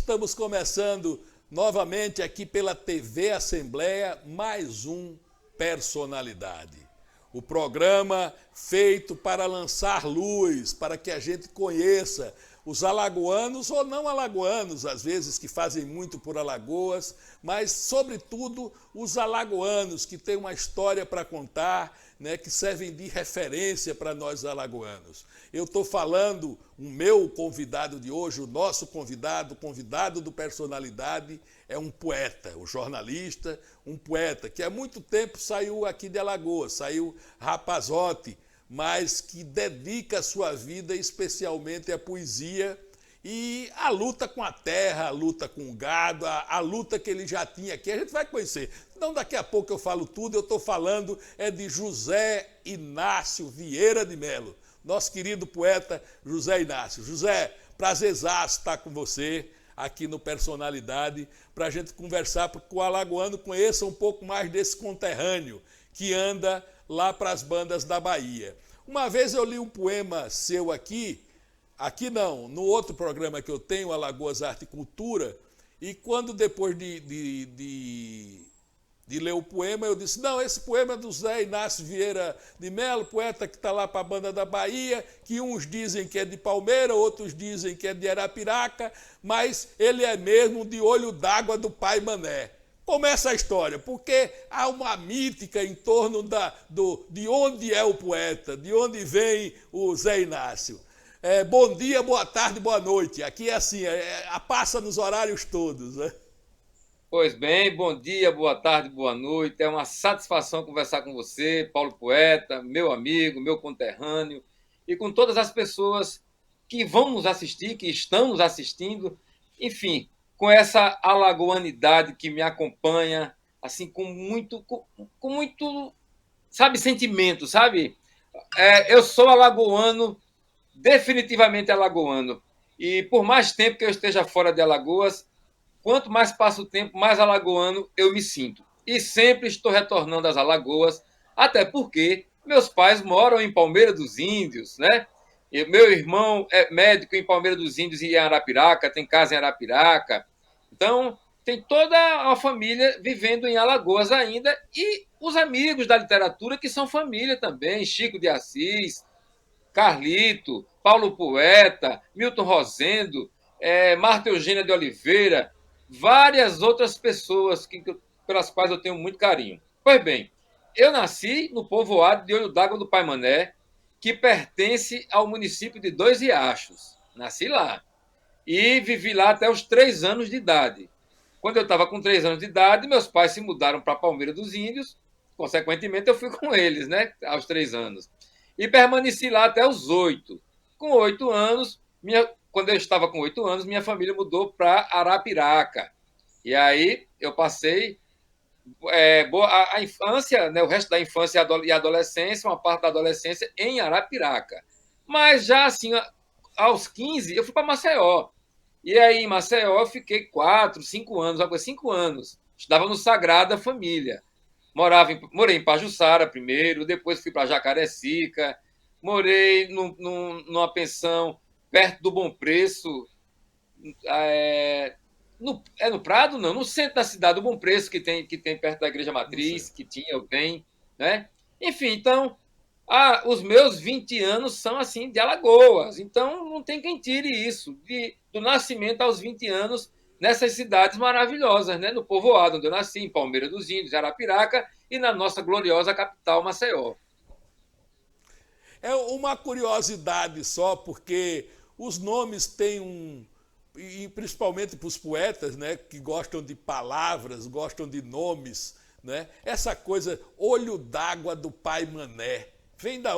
Estamos começando novamente aqui pela TV Assembleia, mais um Personalidade. O programa feito para lançar luz, para que a gente conheça os alagoanos ou não alagoanos, às vezes que fazem muito por Alagoas, mas, sobretudo, os alagoanos que têm uma história para contar, né, que servem de referência para nós alagoanos. Eu estou falando, o meu convidado de hoje, o nosso convidado, o convidado do Personalidade, é um poeta, um jornalista, um poeta, que há muito tempo saiu aqui de Alagoas, saiu rapazote, mas que dedica a sua vida especialmente à poesia e à luta com a terra, a luta com o gado, a luta que ele já tinha aqui. A gente vai conhecer. Então, daqui a pouco eu falo tudo. Eu estou falando de José Inácio Vieira de Melo, nosso querido poeta José Inácio. José, prazerzaço estar com você aqui no Personalidade, para a gente conversar, para que o alagoano conheça um pouco mais desse conterrâneo que anda lá para as bandas da Bahia. Uma vez eu li um poema seu aqui não, no outro programa que eu tenho, Alagoas Arte e Cultura, e quando depois de ler o poema, eu disse, não, esse poema é do Zé Inácio Vieira de Melo, poeta que está lá para a banda da Bahia, que uns dizem que é de Palmeira, outros dizem que é de Arapiraca, mas ele é mesmo de Olho d'Água do Pai Mané. Começa a história, porque há uma mítica em torno de onde é o poeta, de onde vem o Zé Inácio. Bom dia, boa tarde, boa noite. Aqui é assim, passa nos horários todos, né? Pois bem, bom dia, boa tarde, boa noite. É uma satisfação conversar com você, Paulo Poeta, meu amigo, meu conterrâneo, e com todas as pessoas que vão nos assistir, que estão nos assistindo, enfim, com essa alagoanidade que me acompanha, assim, com muito, sabe, sentimento, sabe? Eu sou alagoano, definitivamente alagoano, e por mais tempo que eu esteja fora de Alagoas, quanto mais passa o tempo, mais alagoano eu me sinto. E sempre estou retornando às Alagoas, até porque meus pais moram em Palmeira dos Índios, né? E meu irmão é médico em Palmeira dos Índios e em Arapiraca, tem casa em Arapiraca. Então, tem toda a família vivendo em Alagoas ainda e os amigos da literatura que são família também, Chico de Assis, Carlito, Paulo Poeta, Milton Rosendo, Marta Eugênia de Oliveira, várias outras pessoas pelas quais eu tenho muito carinho. Pois bem, eu nasci no povoado de Olho d'Água do Pai Mané, que pertence ao município de Dois Riachos. Nasci lá. E vivi lá até os 3 anos de idade. Quando eu estava com 3 anos de idade, meus pais se mudaram para Palmeira dos Índios. Consequentemente, eu fui com eles, né? Aos 3 anos. E permaneci lá até os 8. Com 8 anos, quando eu estava com 8 anos, minha família mudou para Arapiraca. E aí eu passei a infância, né, o resto da infância e adolescência, uma parte da adolescência em Arapiraca. Mas já assim, aos 15, eu fui para Maceió. E aí em Maceió eu fiquei 4, 5 anos, 5 anos. Estudava no Sagrada Família. Morei em Pajuçara primeiro, depois fui para Jacarecica, morei numa pensão perto do Bom Preço, no Prado, não, no centro da cidade, do Bom Preço, que tem perto da Igreja Matriz, que tinha, eu tenho, né? Enfim, então, os meus 20 anos são assim, de Alagoas, então não tem quem tire isso, do nascimento aos 20 anos, nessas cidades maravilhosas, né? No povoado onde eu nasci, em Palmeira dos Índios, Arapiraca, e na nossa gloriosa capital, Maceió. É uma curiosidade só, porque os nomes têm e principalmente para os poetas, né, que gostam de palavras, gostam de nomes, né? Essa coisa, olho d'água do Pai Mané. Vem da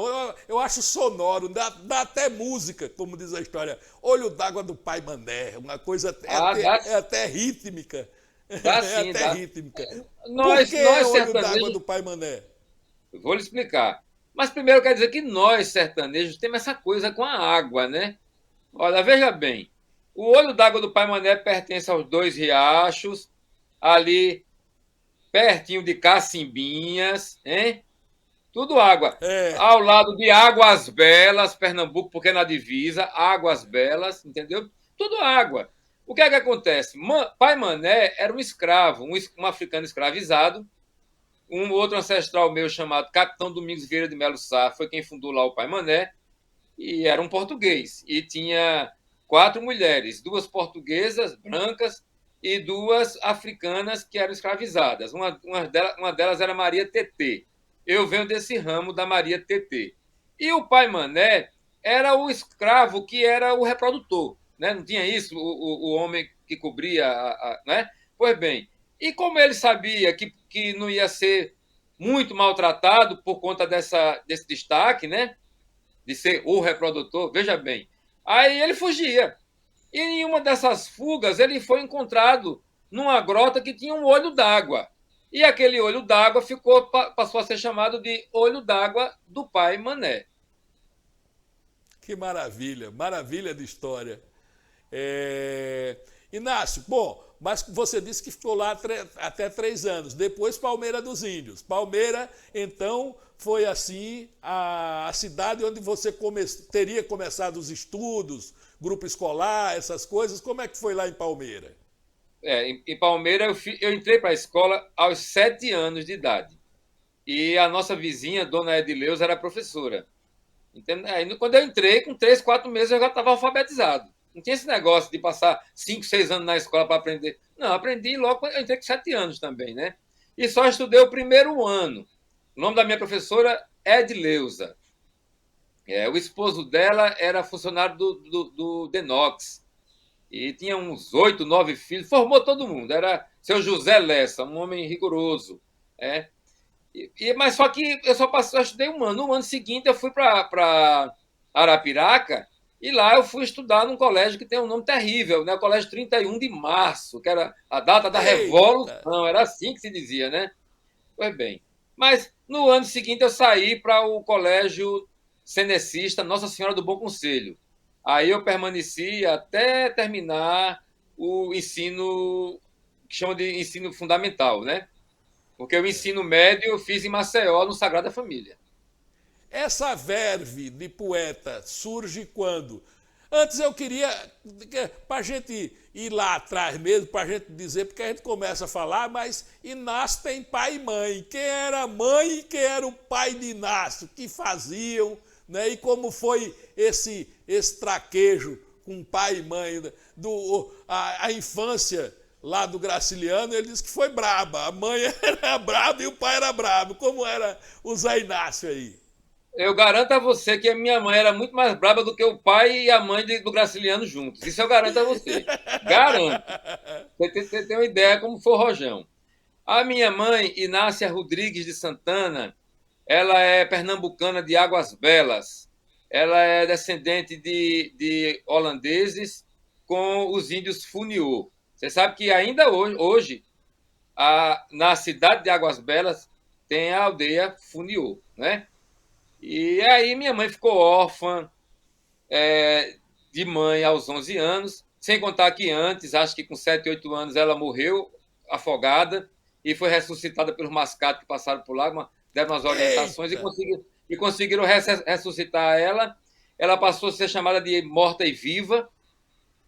eu acho sonoro, dá até música, como diz a história. Olho d'água do Pai Mané, uma coisa Dá, é até rítmica. dá É sim, até dá. rítmica. Por Nós, que nós olho d'água sertanejos, do Pai Mané? vou lhe explicar. Mas primeiro eu quero dizer que nós, sertanejos, temos essa coisa com a água, né? Olha, veja bem, o olho d'água do Pai Mané pertence aos Dois Riachos, ali pertinho de Cacimbinhas, hein? Tudo água. É, Ao lado de Águas Belas, Pernambuco, porque é na divisa, Águas Belas, entendeu? Tudo água. O que é que acontece? Pai Mané era um escravo, um africano escravizado. Um outro ancestral meu chamado Capitão Domingos Vieira de Melo Sá foi quem fundou lá o Pai Mané, e era um português. E tinha 4 mulheres, 2 portuguesas brancas e 2 africanas que eram escravizadas. Uma delas era Maria Tetê. Eu venho desse ramo da Maria Tetê. E o Pai Mané era o escravo que era o reprodutor. Né? Não tinha isso, o homem que cobria, né? Pois bem, e como ele sabia que não ia ser muito maltratado por conta desse destaque, né? De ser o reprodutor, veja bem. Aí ele fugia. E em uma dessas fugas, ele foi encontrado numa grota que tinha um olho d'água. E aquele olho d'água passou a ser chamado de olho d'água do Pai Mané. Que maravilha, maravilha de história. Inácio, bom, mas você disse que ficou lá até 3 anos. Depois, Palmeira dos Índios. Palmeira, então, foi assim a cidade onde você teria começado os estudos, grupo escolar, essas coisas. Como é que foi lá em Palmeira? Em Palmeira, eu entrei para a escola aos 7 anos de idade. E a nossa vizinha, dona Edileuza, era professora. Entende? Aí, quando eu entrei, com 3, 4 meses, eu já estava alfabetizado. Não tinha esse negócio de passar 5, 6 anos na escola para aprender. Não, aprendi logo quando eu entrei com 7 anos também, né? E só estudei o primeiro ano. O nome da minha professora é Edileuza. O esposo dela era funcionário do Denox. E tinha uns 8, 9 filhos. Formou todo mundo. Era seu José Lessa, um homem rigoroso. É. Mas só que eu só estudei um ano. No ano seguinte, eu fui para Arapiraca e lá eu fui estudar num colégio que tem um nome terrível, né? O Colégio 31 de Março, que era a data da Eita! Revolução. Era assim que se dizia, né? Pois bem. Mas no ano seguinte eu saí para o Colégio Cenecista Nossa Senhora do Bom Conselho. Aí eu permaneci até terminar o ensino, que chama de ensino fundamental, né? Porque o ensino médio eu fiz em Maceió, no Sagrada Família. Essa verve de poeta surge quando? Antes eu queria, para a gente ir lá atrás mesmo, para a gente dizer, porque a gente começa a falar, mas Inácio tem pai e mãe. Quem era a mãe e quem era o pai de Inácio? Que faziam, né? E como foi esse traquejo com pai e mãe? A infância lá do Graciliano, ele disse que foi braba. A mãe era braba e o pai era brabo. Como era o Zé Inácio aí? Eu garanto a você que a minha mãe era muito mais braba do que o pai e a mãe do Graciliano juntos. Isso eu garanto a você. Garanto. Você tem uma ideia como foi o Rojão. A minha mãe, Inácia Rodrigues de Santana, ela é pernambucana de Águas Belas. Ela é descendente de holandeses com os índios Funiô. Você sabe que ainda hoje na cidade de Águas Belas, tem a aldeia Funiô, né? E aí minha mãe ficou órfã de mãe aos 11 anos, sem contar que antes, acho que com 7, 8 anos, ela morreu afogada e foi ressuscitada pelos mascates que passaram por lá, deram umas orientações Eita! e conseguiram ressuscitar ela. Ela passou a ser chamada de morta e viva.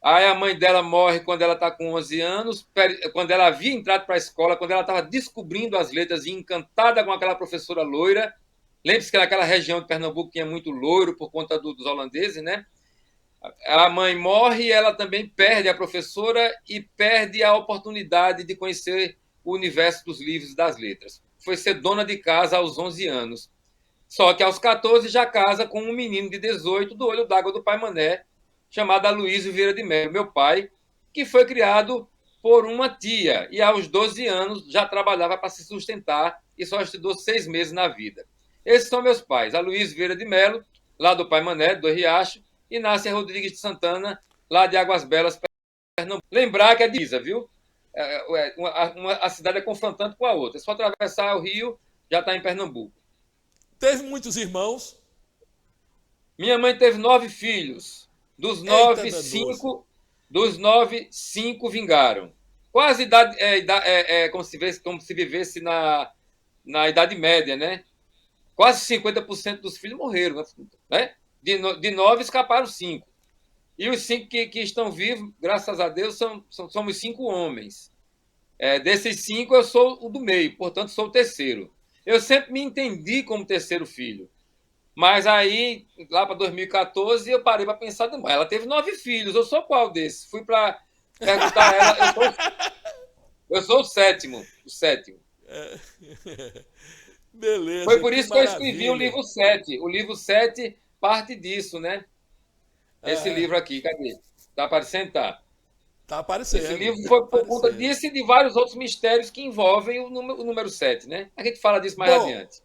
Aí a mãe dela morre quando ela está com 11 anos, quando ela havia entrado para a escola, quando ela estava descobrindo as letras e encantada com aquela professora loira. Lembre-se que naquela região de Pernambuco tinha muito loiro por conta dos holandeses, né? A mãe morre e ela também perde a professora e perde a oportunidade de conhecer o universo dos livros e das letras. Foi ser dona de casa aos 11 anos. Só que aos 14 já casa com um menino de 18 do olho d'água do pai Mané, chamado Aloysio Vieira de Mello, meu pai, que foi criado por uma tia e aos 12 anos já trabalhava para se sustentar e só estudou 6 meses na vida. Esses são meus pais, Aloysio Vieira de Mello, lá do pai Mané, do Riacho, e Inácia Rodrigues de Santana, lá de Águas Belas, Pernambuco. Lembrar que é divisa, viu? A cidade é confrontante com a outra. É só atravessar o rio, já está em Pernambuco. Teve muitos irmãos. Minha mãe teve 9 filhos. Dos Eita, 9, danou-se. 5, dos 9, 5 vingaram. Quase idade, como se vivesse na Idade Média, né? Quase 50% dos filhos morreram, né? De 9 escaparam 5. E os 5 que estão vivos, graças a Deus, somos 5 homens. Desses 5, eu sou o do meio, portanto, sou o terceiro. Eu sempre me entendi como terceiro filho. Mas aí, lá para 2014, eu parei para pensar, ela teve 9 filhos, eu sou qual desses? Fui para perguntar a ela, eu sou o sétimo, o sétimo. Foi Beleza, por que isso que eu escrevi o maravilha. livro 7. O livro 7 parte disso, né? Esse Ah, livro aqui, cadê? Está aparecendo? Tá. tá Esse aparecendo, livro tá foi por conta aparecendo. disso e de vários outros mistérios que envolvem o número 7, né? A gente fala disso mais Bom, adiante.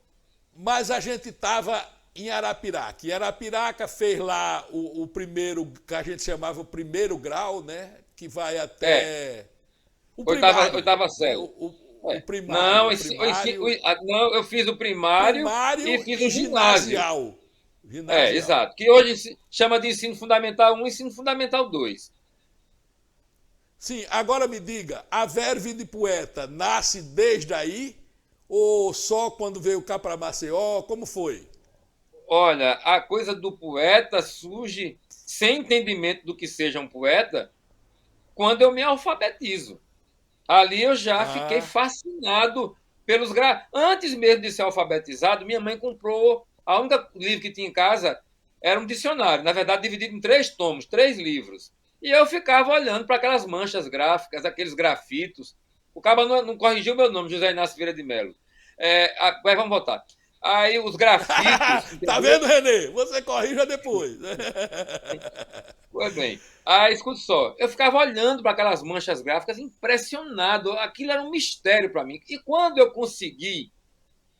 mas a gente estava em Arapiraca. E Arapiraca fez lá o primeiro, que a gente chamava o primeiro grau, né? Que vai É, até o oitava, primário, oitava né? série. O primário, Não, o primário, não, eu fiz o primário e primário fiz e o ginásio. ginasial. Ginasial. Exato. Que hoje se chama de ensino fundamental 1 e ensino fundamental 2. Sim, agora me diga, a verve de poeta nasce desde aí? Ou só quando veio cá para Maceió? Como foi? Olha, a coisa do poeta surge sem entendimento do que seja um poeta quando eu me alfabetizo. Ali eu já fiquei Ah, fascinado pelos Antes mesmo de ser alfabetizado, minha mãe comprou. A única livro que tinha em casa era um dicionário, na verdade, dividido em 3 tomos, 3 livros. E eu ficava olhando para aquelas manchas gráficas, aqueles grafitos. O cara não corrigiu meu nome, José Inácio Vieira de Mello. Mas vamos voltar. Aí os grafitos, tá entendeu? vendo, Renê? Você corrija depois. Pois bem. Aí, escute só, eu ficava olhando para aquelas manchas gráficas, impressionado. Aquilo era um mistério para mim. E quando eu consegui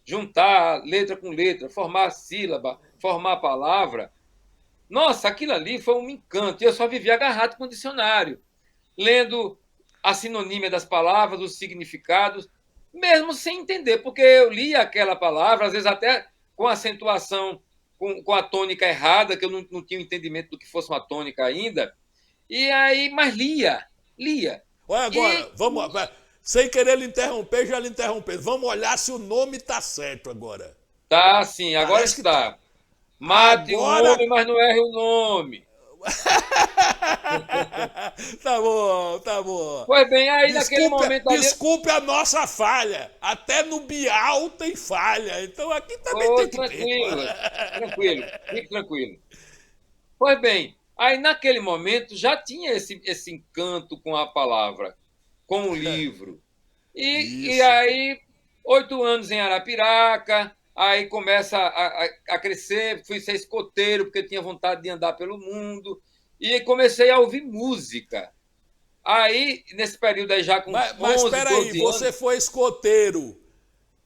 juntar letra com letra, formar sílaba, formar palavra, nossa, aquilo ali foi um encanto. E eu só vivia agarrado com o dicionário, lendo a sinonímia das palavras, os significados, mesmo sem entender, porque eu lia aquela palavra, às vezes até com acentuação, com a tônica errada, que eu não tinha entendimento do que fosse uma tônica ainda. E aí, mas lia. Olha agora, E vamos. Sem querer lhe interromper, já lhe interromper. Vamos olhar se o nome tá certo agora. tá assim, agora Parece que tá. está. Mate o Agora. homem, mas não erre o nome. Tá bom, tá bom. Pois bem, aí naquele Desculpe, momento ali. desculpe a nossa falha. Até no Bial tem falha. Então aqui também Oh, tem que ter. tranquilo, tranquilo, fique tranquilo. Pois bem, aí naquele momento já tinha esse encanto com a palavra, com o livro. E Isso. aí, 8 anos em Arapiraca, aí começa a crescer, fui ser escoteiro, porque tinha vontade de andar pelo mundo, e comecei a ouvir música. Aí, nesse período aí, já com uns Mas 11, espera aí, 12 anos, você foi escoteiro.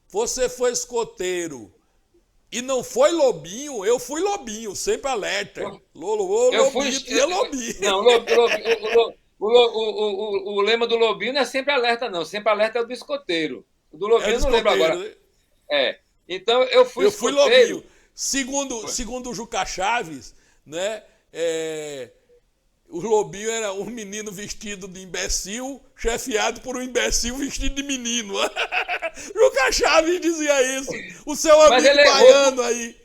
Você foi escoteiro. E não foi lobinho, eu fui lobinho, sempre alerta. eu, eu fui. Lobinho tinha lobinho. Não, o lema do Lobinho não é sempre alerta, não. Sempre alerta é o do escoteiro. O do É Lobinho do eu não lembro escoteiro, agora. né? É. Então, eu fui Eu fui lobinho. escoteiro. Segundo o Juca Chaves, né? O lobinho era um menino vestido de imbecil, chefiado por um imbecil vestido de menino. Juca Chaves dizia isso. O seu Mas amigo ele errou. baiano aí.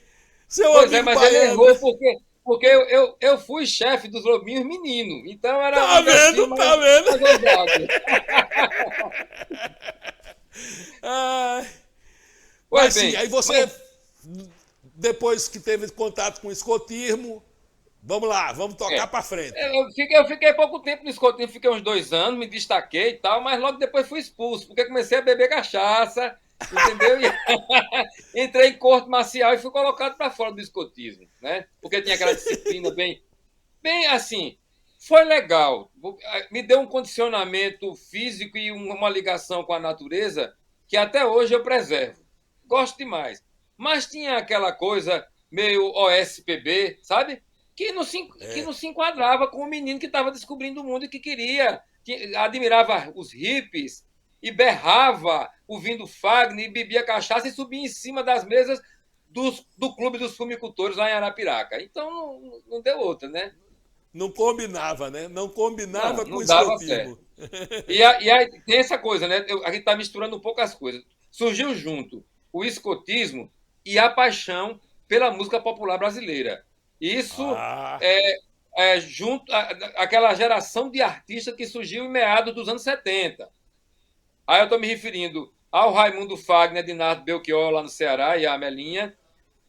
Seu Pois é, amigo mas ele baiano. errou porque eu fui chefe dos Lobinhos menino. Então, era um Tá imbecil vendo? Tá vendo? mais ousado. Ai. Pois Mas sim, bem, aí você, depois que teve contato com o escotismo, vamos lá, vamos tocar é. pra frente. Eu fiquei pouco tempo no escotismo, fiquei uns 2 anos, me destaquei e tal, mas logo depois fui expulso, porque comecei a beber cachaça, entendeu? E entrei em corte marcial e fui colocado para fora do escotismo, né? Porque tinha aquela disciplina bem assim. Foi legal, me deu um condicionamento físico e uma ligação com a natureza que até hoje eu preservo. Gosto demais. Mas tinha aquela coisa meio OSPB, sabe? Que não se enquadrava com o menino que estava descobrindo o mundo e que queria, que admirava os hippies e berrava ouvindo Fagner e bebia cachaça e subia em cima das mesas do Clube dos Fumicultores lá em Arapiraca. Então não deu outra, né? Não combinava, né? Não combinava Não, com o não dava certo. escotismo. E aí tem essa coisa, né? A gente está misturando um pouco as coisas. Surgiu junto o escotismo e a paixão pela música popular brasileira. Isso Ah, é, junto aquela geração de artistas que surgiu em meados dos anos 70. Aí eu estou me referindo ao Raimundo Fagner, de Nardo Belchior, lá no Ceará, e a Amelinha,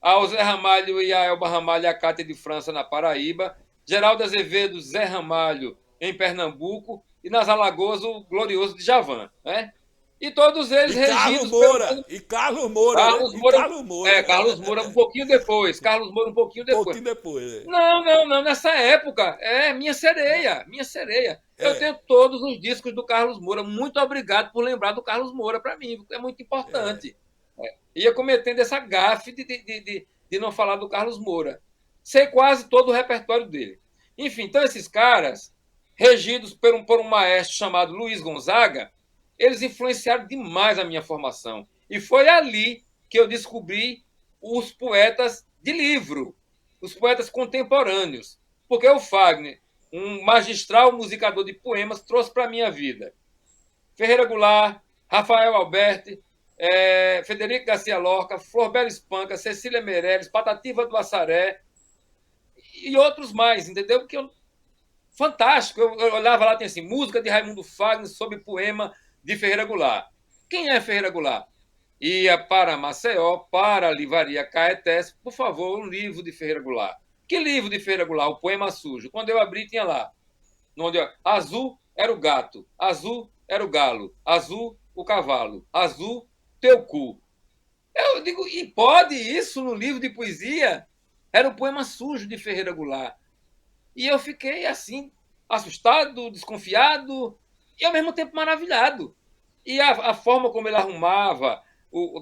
ao Zé Ramalho e a Elba Ramalho e a Cátia de França, na Paraíba, Geraldo Azevedo, Zé Ramalho, em Pernambuco, e nas Alagoas, o glorioso Djavan, né? E todos eles regidos Moura, e Carlos Moura, Carlos né? Moura, Carlos Moura. Carlos Moura um pouquinho depois. Carlos Moura um pouquinho depois. Um pouquinho depois, né? Não, nessa época. Minha sereia, minha sereia. Eu tenho todos os discos do Carlos Moura. Muito obrigado por lembrar do Carlos Moura para mim, é muito importante. Ia cometendo essa gafe de não falar do Carlos Moura. Sei quase todo o repertório dele. Enfim, então esses caras, regidos por um maestro chamado Luiz Gonzaga, eles influenciaram demais a minha formação. E foi ali que eu descobri os poetas de livro, os poetas contemporâneos. Porque o Fagner, um magistral musicador de poemas, trouxe para a minha vida Ferreira Goulart, Rafael Alberti, Federico Garcia Lorca, Florbela Espanca, Cecília Meirelles, Patativa do Assaré e outros mais, entendeu? Porque fantástico. Eu olhava lá, tem assim, música de Raimundo Fagner sobre poema de Ferreira Goulart. Quem é Ferreira Goulart? Ia para Maceió, para a livraria Caetés, por favor, um livro de Ferreira Goulart. Que livro de Ferreira Goulart? O Poema Sujo. Quando eu abri, tinha lá. Azul era o gato, azul era o galo, azul o cavalo, azul teu cu. Eu digo, e pode isso no livro de poesia? Era o Poema Sujo de Ferreira Goulart. E eu fiquei assim, assustado, desconfiado e ao mesmo tempo maravilhado. E a forma como ele arrumava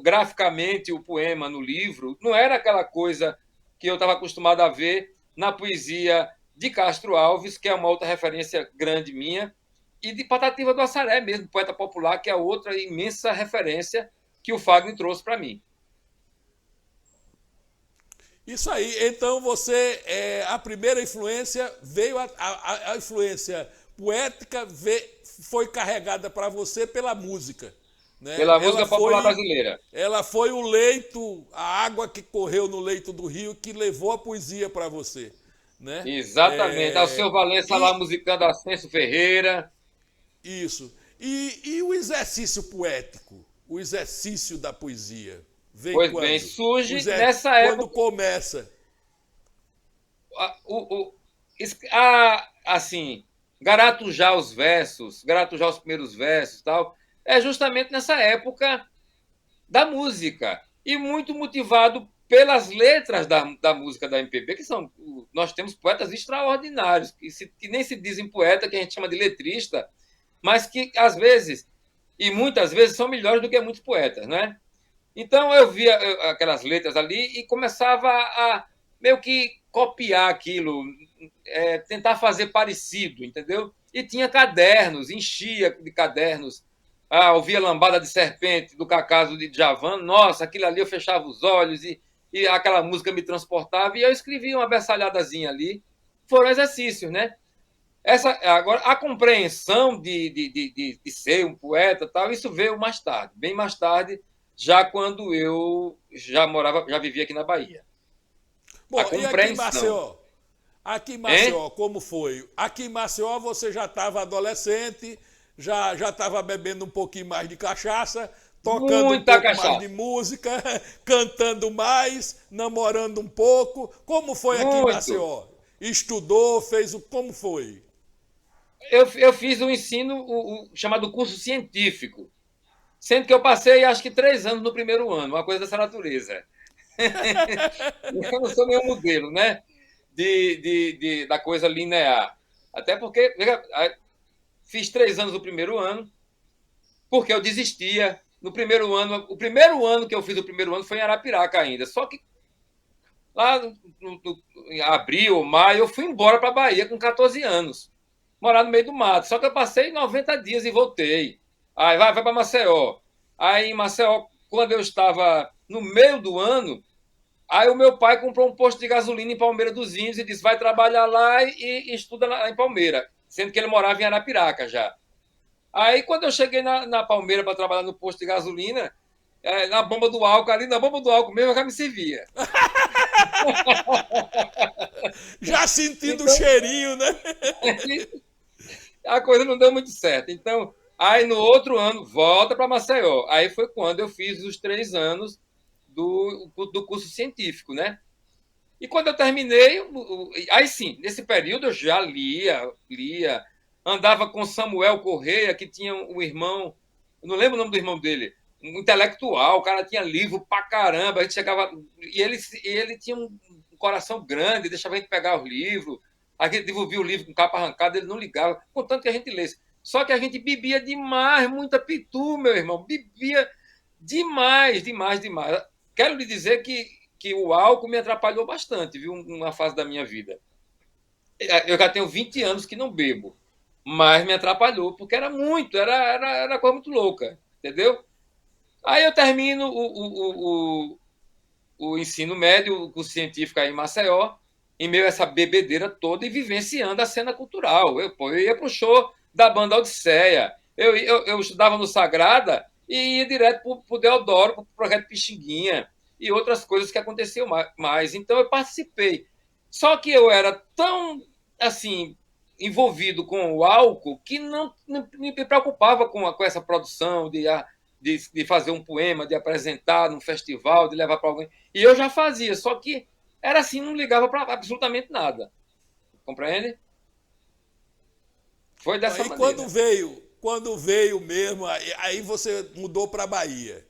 graficamente o poema no livro não era aquela coisa que eu estava acostumado a ver na poesia de Castro Alves, que é uma outra referência grande minha, e de Patativa do Assaré mesmo, poeta popular, que é outra imensa referência que o Fagner trouxe para mim. Isso aí, então você, a primeira influência veio, a influência poética foi carregada para você pela música. Né? Pela música popular brasileira. Ela foi o leito, a água que correu no leito do rio que levou a poesia para você. Né? Exatamente. Alceu Valença lá musicando Ascenso Ferreira. Isso. E o exercício poético, o exercício da poesia? Vem pois quando? bem, surge nessa época. Quando começa? Assim, garatujar os versos, garatujar os primeiros versos e tal, é justamente nessa época da música. E muito motivado pelas letras da música da MPB, que são. Nós temos poetas extraordinários, que nem se dizem poeta, que a gente chama de letrista, mas que, às vezes, e muitas vezes, são melhores do que muitos poetas, né? Então, eu via aquelas letras ali e começava a meio que copiar aquilo, tentar fazer parecido, entendeu? E tinha cadernos, enchia de cadernos. Ouvia Lambada de Serpente, do Cacaso de Djavan. Nossa, aquilo ali eu fechava os olhos e aquela música me transportava. E eu escrevia uma berçalhadazinha ali. Foram exercícios, né? Agora, a compreensão de ser um poeta, tal, isso veio mais tarde, bem mais tarde, já quando eu já vivia aqui na Bahia. Bom, e aqui em Maceió? Aqui em Maceió, como foi? Aqui em Maceió você já estava adolescente, já estava bebendo um pouquinho mais de cachaça, tocando muita um pouco cachaça. mais de música, cantando mais, namorando um pouco. Como foi aqui em Maceió? Estudou, como foi? Eu fiz um ensino chamado curso científico, sendo que eu passei, acho que 3 anos no primeiro ano, uma coisa dessa natureza. Eu não sou nenhum modelo, né? Da coisa linear. Até porque fiz 3 anos no primeiro ano, porque eu desistia. No primeiro ano, o primeiro ano que eu fiz o primeiro ano foi em Arapiraca ainda. Só que lá em abril ou maio eu fui embora para a Bahia com 14 anos. Morar no meio do mato. Só que eu passei 90 dias e voltei. Aí vai para Maceió. Aí em Maceió, quando eu estava no meio do ano, aí o meu pai comprou um posto de gasolina em Palmeira dos Índios e disse, vai trabalhar lá e estuda lá em Palmeira, sendo que ele morava em Arapiraca já. Aí quando eu cheguei na Palmeira para trabalhar no posto de gasolina, na bomba do álcool mesmo, eu já me servia. Já sentindo o Então, cheirinho, né? a coisa não deu muito certo. Então, aí no outro ano, volta para Maceió. Aí foi quando eu fiz os 3 anos do curso científico, né? E quando eu terminei, aí sim, nesse período eu já lia, andava com Samuel Correia, que tinha um irmão, eu não lembro o nome do irmão dele, um intelectual, o cara tinha livro pra caramba, a gente chegava, e ele tinha um coração grande, deixava a gente pegar os livros, a gente devolvia o livro com capa arrancada, ele não ligava, contanto que a gente lesse. Só que a gente bebia demais, muita pitu, meu irmão, bebia demais, demais, demais. Quero lhe dizer que o álcool me atrapalhou bastante, viu? Uma fase da minha vida. Eu já tenho 20 anos que não bebo, mas me atrapalhou, porque era muito, era coisa muito louca, entendeu? Aí eu termino o ensino médio, o curso científico aí em Maceió, em meio a essa bebedeira toda e vivenciando a cena cultural. Eu ia para o show da banda Odisseia, eu estudava no Sagrada e ia direto para o Deodoro, para o Projeto Pixinguinha e outras coisas que aconteciam mais. Então eu participei. Só que eu era tão, assim, envolvido com o álcool que não me preocupava com essa produção de fazer um poema, de apresentar num festival, de levar para alguém. E eu já fazia, só que era assim, não ligava para absolutamente nada. Compreende? Foi dessa Aí maneira. quando veio mesmo, aí você mudou para Bahia,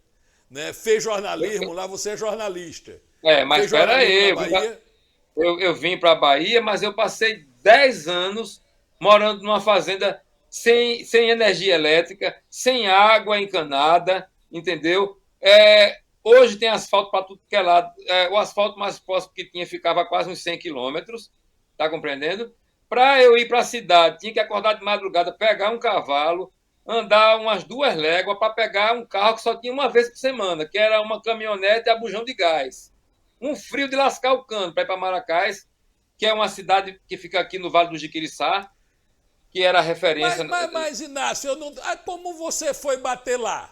né? Fez jornalismo lá, você é jornalista. Mas Fez espera jornalismo na aí, Bahia? eu vim para a Bahia, mas eu passei 10 anos morando numa fazenda sem energia elétrica, sem água encanada, entendeu? Hoje tem asfalto para tudo que é lado. O asfalto mais próximo que tinha ficava a quase uns 100 quilômetros, tá compreendendo? Para eu ir para a cidade, tinha que acordar de madrugada, pegar um cavalo, andar umas 2 léguas para pegar um carro que só tinha uma vez por semana, que era uma caminhonete a bujão de gás. Um frio de lascar o cano para ir para Maracás, que é uma cidade que fica aqui no Vale do Jiquiriçá, que era a referência. Mas Inácio, eu não, como você foi bater lá?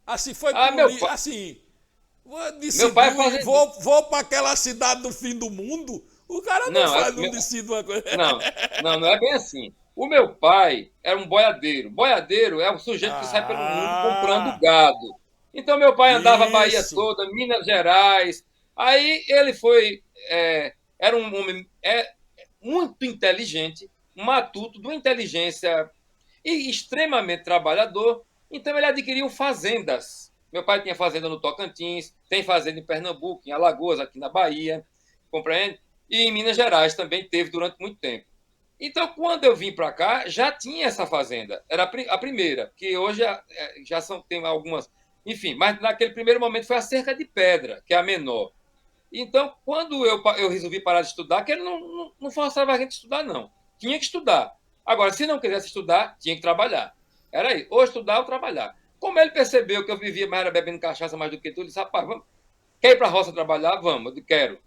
Assim, foi Ah, por assim, meu pai é decidiu e fazendeiro. vou para aquela cidade do fim do mundo? O cara não Não, faz, não decide uma coisa. não, não é bem assim. O meu pai era um boiadeiro. Boiadeiro é o sujeito que sai pelo mundo comprando Ah, gado. Então, meu pai andava a Bahia isso. toda, Minas Gerais. Aí ele foi. Era um homem muito inteligente, matuto, de uma inteligência e extremamente trabalhador. Então, ele adquiriu fazendas. Meu pai tinha fazenda no Tocantins, tem fazenda em Pernambuco, em Alagoas, aqui na Bahia, compreende? E em Minas Gerais também teve durante muito tempo. Então, quando eu vim para cá, já tinha essa fazenda. Era a primeira, que hoje já tem algumas. Enfim, mas naquele primeiro momento foi a cerca de pedra, que é a menor. Então, quando eu resolvi parar de estudar, que ele não forçava a gente a estudar, não. Tinha que estudar. Agora, se não quisesse estudar, tinha que trabalhar. Era aí, ou estudar ou trabalhar. Como ele percebeu que eu vivia mais, era bebendo cachaça mais do que tudo, ele disse, rapaz, vamos, quer ir para a roça trabalhar? Vamos, eu disse, quero.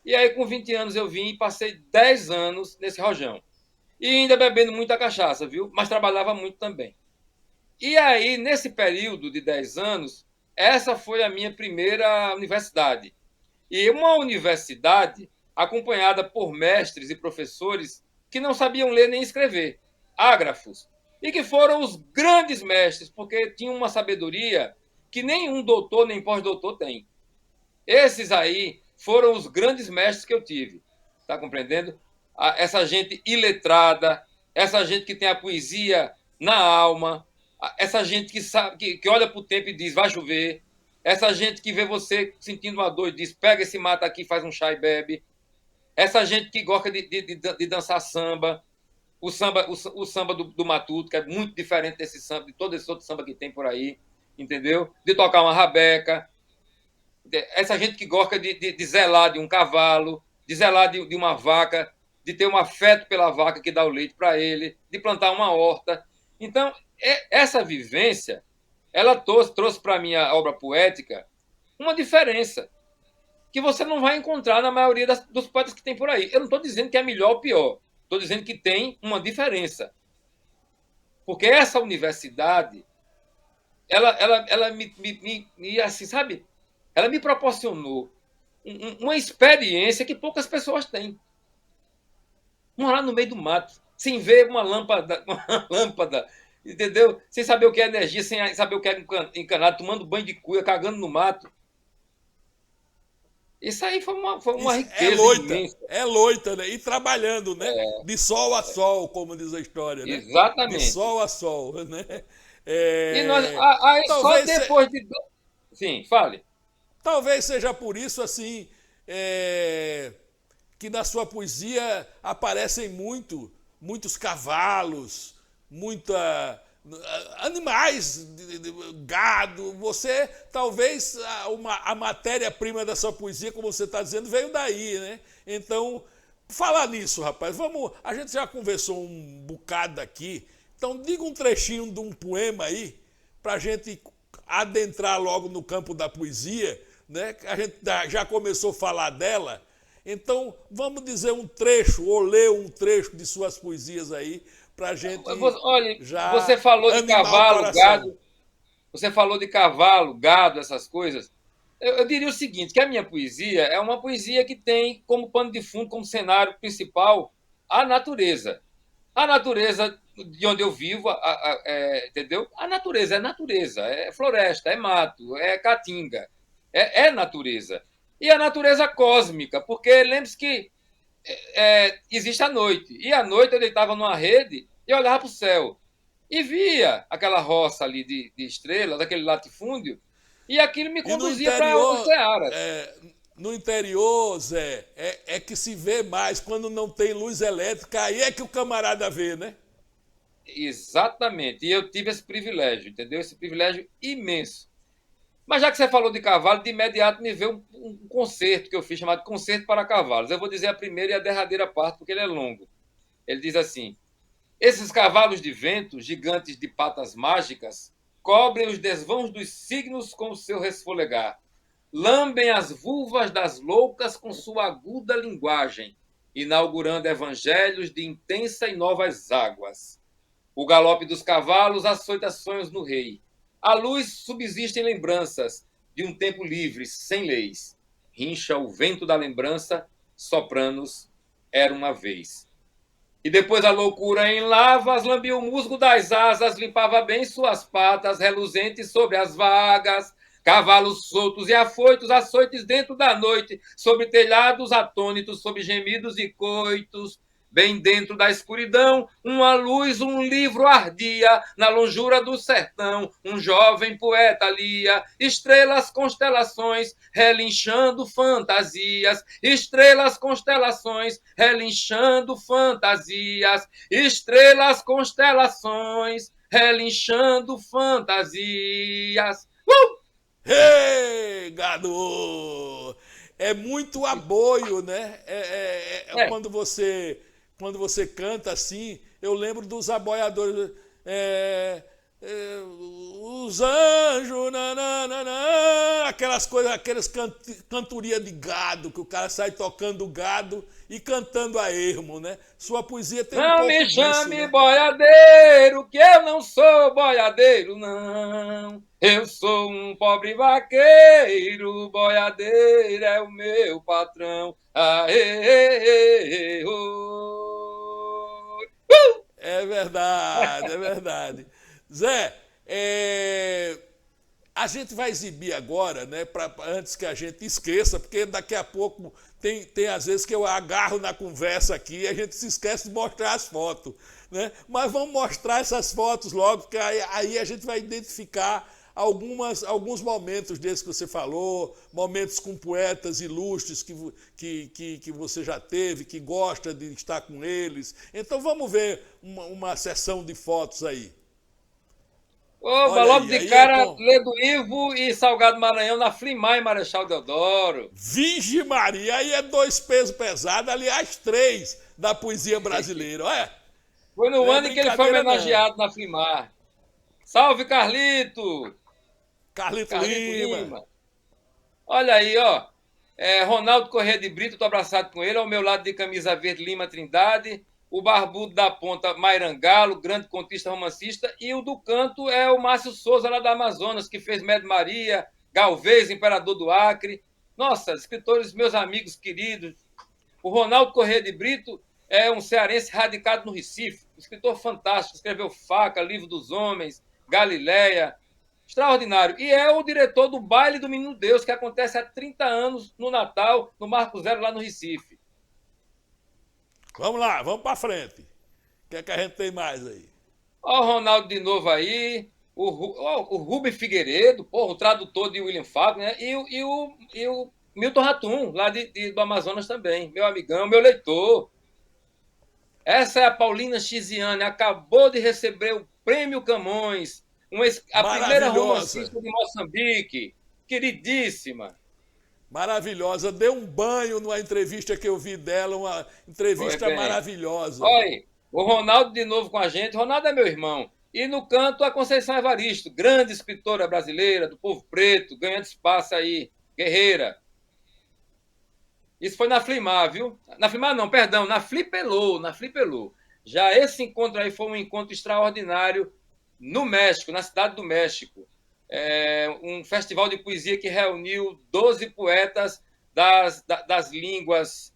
E aí, com 20 anos, eu vim e passei 10 anos nesse rojão. E ainda bebendo muita cachaça, viu? Mas trabalhava muito também. E aí, nesse período de 10 anos, essa foi a minha primeira universidade. E uma universidade acompanhada por mestres e professores que não sabiam ler nem escrever, ágrafos, e que foram os grandes mestres, porque tinham uma sabedoria que nenhum doutor nem pós-doutor tem. Esses aí foram os grandes mestres que eu tive, tá compreendendo? Essa gente iletrada, essa gente que tem a poesia na alma, essa gente que sabe, que olha para o tempo e diz vai chover, essa gente que vê você sentindo uma dor e diz pega esse mata aqui, faz um chá e bebe, essa gente que gosta de dançar samba, o samba do Matuto, que é muito diferente desse samba, de todo esse outro samba que tem por aí, entendeu? De tocar uma rabeca, essa gente que gosta de zelar de um cavalo, de zelar de uma vaca, de ter um afeto pela vaca que dá o leite para ele, de plantar uma horta. Então, essa vivência, ela trouxe para a minha obra poética uma diferença que você não vai encontrar na maioria dos poetas que tem por aí. Eu não estou dizendo que é melhor ou pior, estou dizendo que tem uma diferença. Porque essa universidade, ela me assim, sabe? Ela me proporcionou uma experiência que poucas pessoas têm. Morar no meio do mato, sem ver uma lâmpada, uma lâmpada, entendeu? Sem saber o que é energia, sem saber o que é encanado, tomando banho de cuia, cagando no mato. Isso aí foi uma riqueza imensa. É loita, né? E trabalhando, né? De sol a sol, como diz a história, né? De Exatamente. sol a sol, né? E nós, É, aí só talvez, depois de. Sim, fale. talvez seja por isso, assim, que na sua poesia aparecem muitos cavalos, muita animais, gado. Você, talvez, a matéria-prima da sua poesia, como você está dizendo, veio daí, né? Então, falar nisso, rapaz, vamos. A gente já conversou um bocado aqui. Então, diga um trechinho de um poema aí, para a gente adentrar logo no campo da poesia, né? A gente já começou a falar dela. Então, vamos dizer um trecho, ou ler um trecho de suas poesias aí, para a gente Olha, você já falou de animar o cavalo, coração. gado, você falou de cavalo, gado, essas coisas. Eu diria o seguinte, que a minha poesia é uma poesia que tem como pano de fundo, como cenário principal, a natureza. A natureza de onde eu vivo, entendeu? A natureza, é floresta, é mato, é caatinga, é natureza. E a natureza cósmica, porque lembre-se que existe a noite. E à noite eu deitava numa rede e olhava para o céu. E via aquela roça ali de estrelas, aquele latifúndio, e aquilo me E conduzia para outros searas. no interior, Zé, é que se vê mais. Quando não tem luz elétrica, aí é que o camarada vê, né? Exatamente. E eu tive esse privilégio, entendeu? Esse privilégio imenso. Mas já que você falou de cavalo, de imediato me veio um concerto que eu fiz chamado Concerto para Cavalos. Eu vou dizer a primeira e a derradeira parte, porque ele é longo. Ele diz assim: esses cavalos de vento, gigantes de patas mágicas, cobrem os desvãos dos signos com o seu resfolegar. Lambem as vulvas das loucas com sua aguda linguagem, inaugurando evangelhos de intensa e novas águas. O galope dos cavalos açoita sonhos no rei. A luz subsiste em lembranças de um tempo livre, sem leis. Rincha o vento da lembrança, sopranos, era uma vez. E depois a loucura em lavas lambia o musgo das asas, limpava bem suas patas reluzentes sobre as vagas. Cavalos soltos e afoitos, açoites dentro da noite, sobre telhados atônitos, sob gemidos e coitos. Bem dentro da escuridão, uma luz, um livro ardia, na longura do sertão, um jovem poeta lia, estrelas, constelações, relinchando fantasias, estrelas, constelações, relinchando fantasias, estrelas, constelações, relinchando fantasias. Ei, gado! É muito aboio, né? É. Quando você canta assim, eu lembro dos aboiadores. É, os anjos, nananana, aquelas coisas, aquelas cantoria de gado, que o cara sai tocando gado e cantando a ermo, né? Sua poesia tem um Não me pouco disso, chame né? boiadeiro, que eu não sou boiadeiro, não. Eu sou um pobre vaqueiro, boiadeiro é o meu patrão. Aê, oh. É verdade, é verdade. Zé, a gente vai exibir agora, né, antes que a gente esqueça, porque daqui a pouco tem às vezes que eu agarro na conversa aqui e a gente se esquece de mostrar as fotos. Né? Mas vamos mostrar essas fotos logo, porque aí a gente vai identificar alguns momentos desses que você falou, momentos com poetas ilustres que você já teve, que gosta de estar com eles. Então vamos ver uma sessão de fotos aí. Oba, Olha logo aí, de aí é cara, com Ledo Ivo e Salgado Maranhão na Flimar em Marechal Deodoro. Virgem Maria, aí é dois pesos pesados, aliás, três da poesia brasileira. Olha, Foi não no é ano em que ele foi brincadeira não. homenageado na Flimar. Salve, Carlito! Carlito Carlito Lima. Lima. Olha aí, ó. Ronaldo Corrêa de Brito, estou abraçado com ele. Ao meu lado de camisa verde, Lima Trindade. O barbudo da ponta, Mairangalo, grande contista romancista. E o do canto é o Márcio Souza, lá da Amazonas, que fez Med Maria, Galvez, Imperador do Acre. Nossa, escritores, meus amigos queridos. O Ronaldo Corrêa de Brito é um cearense radicado no Recife, um escritor fantástico, escreveu Faca, Livro dos Homens, Galileia, extraordinário. E é o diretor do Baile do Menino Deus, que acontece há 30 anos no Natal, no Marco Zero, lá no Recife. Vamos lá, vamos para frente. O que é que a gente tem mais aí? Ó, o Ronaldo de novo aí, o Rubem Figueiredo, porra, o tradutor de William Faulkner, né? E o Milton Ratum, lá do Amazonas também, meu amigão, meu leitor. Essa é a Paulina Chiziane, acabou de receber o Prêmio Camões, a primeira romancista de Moçambique, queridíssima. Maravilhosa, deu um banho numa entrevista que eu vi dela, uma entrevista maravilhosa. Olha, o Ronaldo de novo com a gente. Ronaldo é meu irmão. E no canto, a Conceição Evaristo, grande escritora brasileira, do povo preto, ganhando espaço aí, guerreira. Isso foi na Flimar, viu? Na Flimar não, perdão, na Flipelô, na Flipelô. Já esse encontro aí foi um encontro extraordinário no México, na cidade do México. Um festival de poesia que reuniu 12 poetas das línguas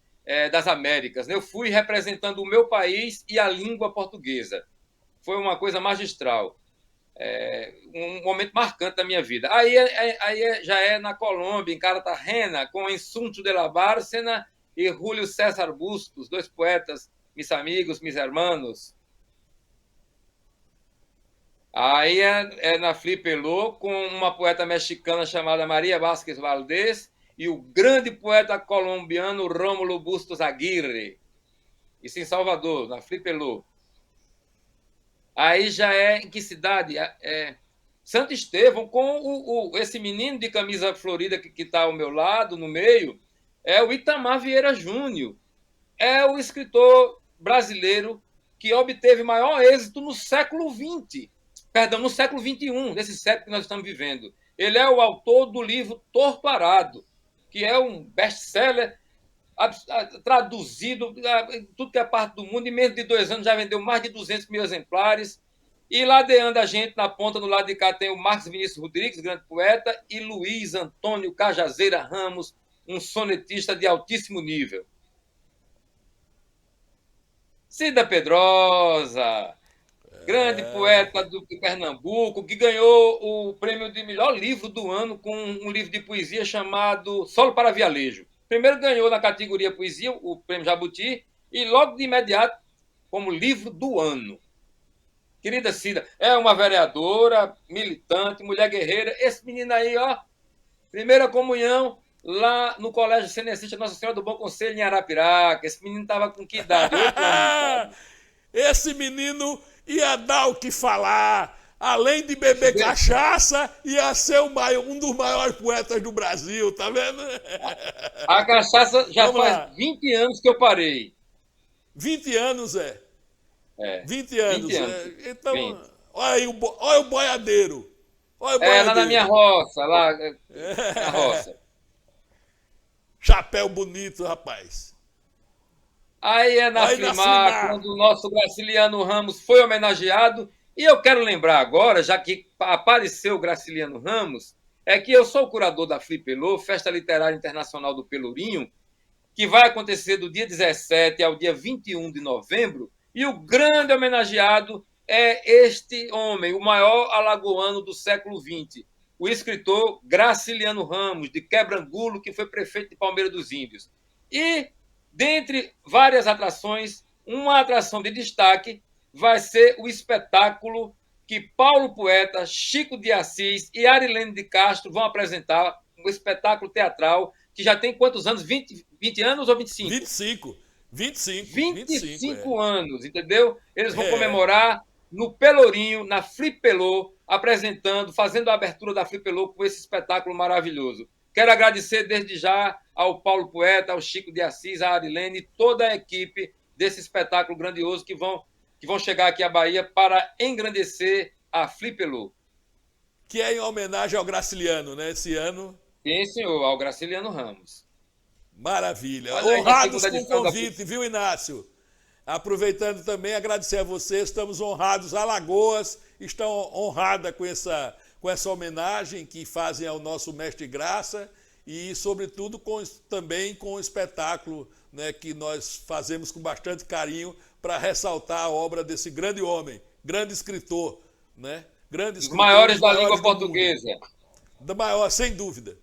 das Américas. Eu fui representando o meu país e a língua portuguesa. Foi uma coisa magistral. Um momento marcante da minha vida. Aí já é na Colômbia, em Cartagena, com Insunto de la Bárcena e Júlio César Bustos, dois poetas, mis amigos, mis hermanos. Aí é na Flipelô, com uma poeta mexicana chamada Maria Vázquez Valdés e o grande poeta colombiano Rómulo Bustos Aguirre. Isso em Salvador, na Flipelô. Aí já é em que cidade? Santo Estevão, com esse menino de camisa florida que está ao meu lado, no meio, é o Itamar Vieira Júnior. É o escritor brasileiro que obteve maior êxito no século XX. Perdão, no século XXI, nesse século que nós estamos vivendo. Ele é o autor do livro Torto Arado, que é um best-seller traduzido em tudo que é parte do mundo. Em menos de 2 anos já vendeu mais de 200 mil exemplares. E ladeando a gente, na ponta, do lado de cá, tem o Marcos Vinícius Rodrigues, grande poeta, e Luiz Antônio Cajazeira Ramos, um sonetista de altíssimo nível. Cida Pedrosa, grande poeta do Pernambuco, que ganhou o prêmio de melhor livro do ano com um livro de poesia chamado Solo para Vialejo. Primeiro ganhou na categoria poesia o prêmio Jabuti e logo de imediato como livro do ano. Querida Cida, é uma vereadora, militante, mulher guerreira. Esse menino aí, ó, primeira comunhão lá no Colégio Cenecista Nossa Senhora do Bom Conselho em Arapiraca. Esse menino estava com que idade? 8 anos. Esse menino ia dar o que falar. Além de beber cachaça, ia ser um dos maiores poetas do Brasil, tá vendo? A cachaça já faz 20 anos que eu parei. 20 anos, 20 anos. 20 anos. Então, 20. Olha o boiadeiro. Olha o boiadeiro. Lá na minha roça, lá na roça. Chapéu bonito, rapaz. Aí é na Flimar, quando o nosso Graciliano Ramos foi homenageado. E eu quero lembrar agora, já que apareceu o Graciliano Ramos, é que eu sou o curador da Flipelô, Festa Literária Internacional do Pelourinho, que vai acontecer do dia 17 ao dia 21 de novembro, e o grande homenageado é este homem, o maior alagoano do século XX, o escritor Graciliano Ramos, de Quebrangulo, que foi prefeito de Palmeira dos Índios. E, dentre várias atrações, uma atração de destaque vai ser o espetáculo que Paulo Poeta, Chico de Assis e Arilene de Castro vão apresentar, um espetáculo teatral que já tem quantos anos? 20 anos ou 25? 25 anos, entendeu? Eles vão comemorar no Pelourinho, na Flipelô, apresentando, fazendo a abertura da Flipelô com esse espetáculo maravilhoso. Quero agradecer desde já ao Paulo Poeta, ao Chico de Assis, à Arilene e toda a equipe desse espetáculo grandioso que vão chegar aqui à Bahia para engrandecer a Flipelô. Que é em homenagem ao Graciliano, né? Esse ano. Sim, senhor, ao Graciliano Ramos. Maravilha. Honrados com o convite, viu, Inácio? Aproveitando também, agradecer a você, estamos honrados. Alagoas estão honrada com essa homenagem que fazem ao nosso mestre Graça e, sobretudo, também com o espetáculo, né, que nós fazemos com bastante carinho para ressaltar a obra desse grande homem, grande escritor, né? Grande Dos escritor, um maiores dos da língua maiores do mundo. portuguesa. Da maior, sem dúvida.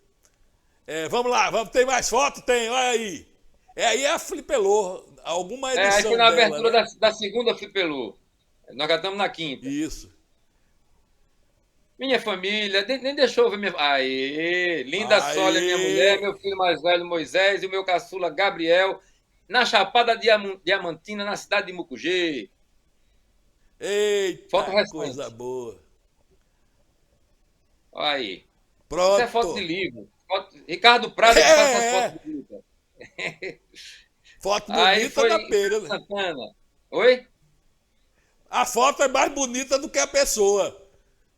Vamos lá, tem mais foto? Tem, olha aí. Aí é a Flipelô, alguma Aí foi edição na dela, abertura né? da segunda Flipelô. Nós já estamos na quinta. Isso. Minha família, nem deixou eu ver minha. Aê! Linda Sólia, minha mulher, Aí. meu filho mais velho Moisés e o meu caçula Gabriel, na Chapada Diamantina, na cidade de Mucugê. Foto Eita, coisa recente. boa. Olha aí. Isso é foto de Pronto. livro. Ricardo Prado é que faz essas É, fotos é. bonitas. Foto Aí bonita foi da em Feira pera, de né? Santana. Oi? A foto é mais bonita do que a pessoa.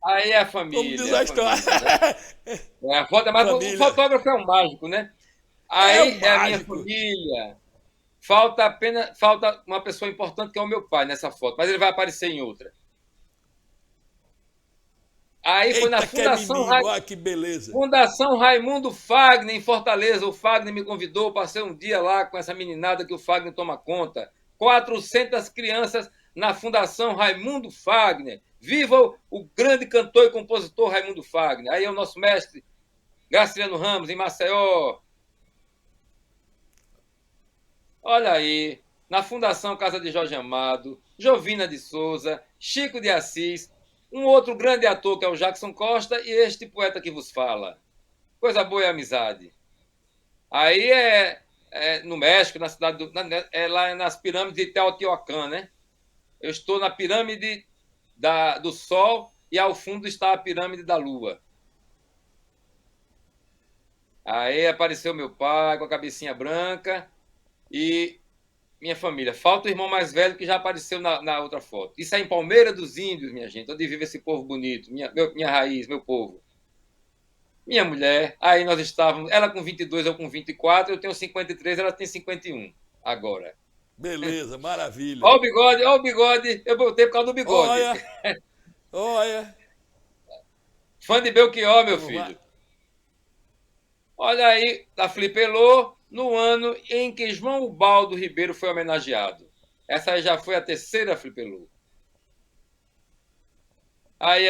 Aí é a Como diz família, a a história. família, né? A foto é mais. O Família. fotógrafo é um mágico, né? É Aí um é a minha mágico. família. Falta uma pessoa importante que é o meu pai nessa foto, mas ele vai aparecer em outra. Aí foi na Eita, que é menino. Olha que beleza. Fundação Raimundo Fagner, em Fortaleza. O Fagner me convidou, passei um dia lá com essa meninada que o Fagner toma conta. 400 crianças na Fundação Raimundo Fagner. Viva o grande cantor e compositor Raimundo Fagner. Aí é o nosso mestre Graciliano Ramos, em Maceió. Olha aí, na Fundação Casa de Jorge Amado, Jovina de Souza, Chico de Assis, um outro grande ator que é o Jackson Costa e este poeta que vos fala. Coisa boa é a amizade. Aí é no México, na cidade lá nas pirâmides de Teotihuacan, né? Eu estou na pirâmide do Sol e ao fundo está a pirâmide da Lua. Aí apareceu meu pai com a cabecinha branca e minha família. Falta o irmão mais velho que já apareceu na outra foto. Isso é em Palmeira dos Índios, minha gente, onde vive esse povo bonito, minha raiz, meu povo. Minha mulher, aí nós estávamos, ela com 22, eu com 24, eu tenho 53, ela tem 51 agora. Beleza, maravilha. Olha o bigode, eu botei por causa do bigode. Olha, olha. Fã de Belchior, meu filho. Olha aí, da Flipelô, no ano em que João Ubaldo Ribeiro foi homenageado. Essa já foi a terceira Flipelô. Aí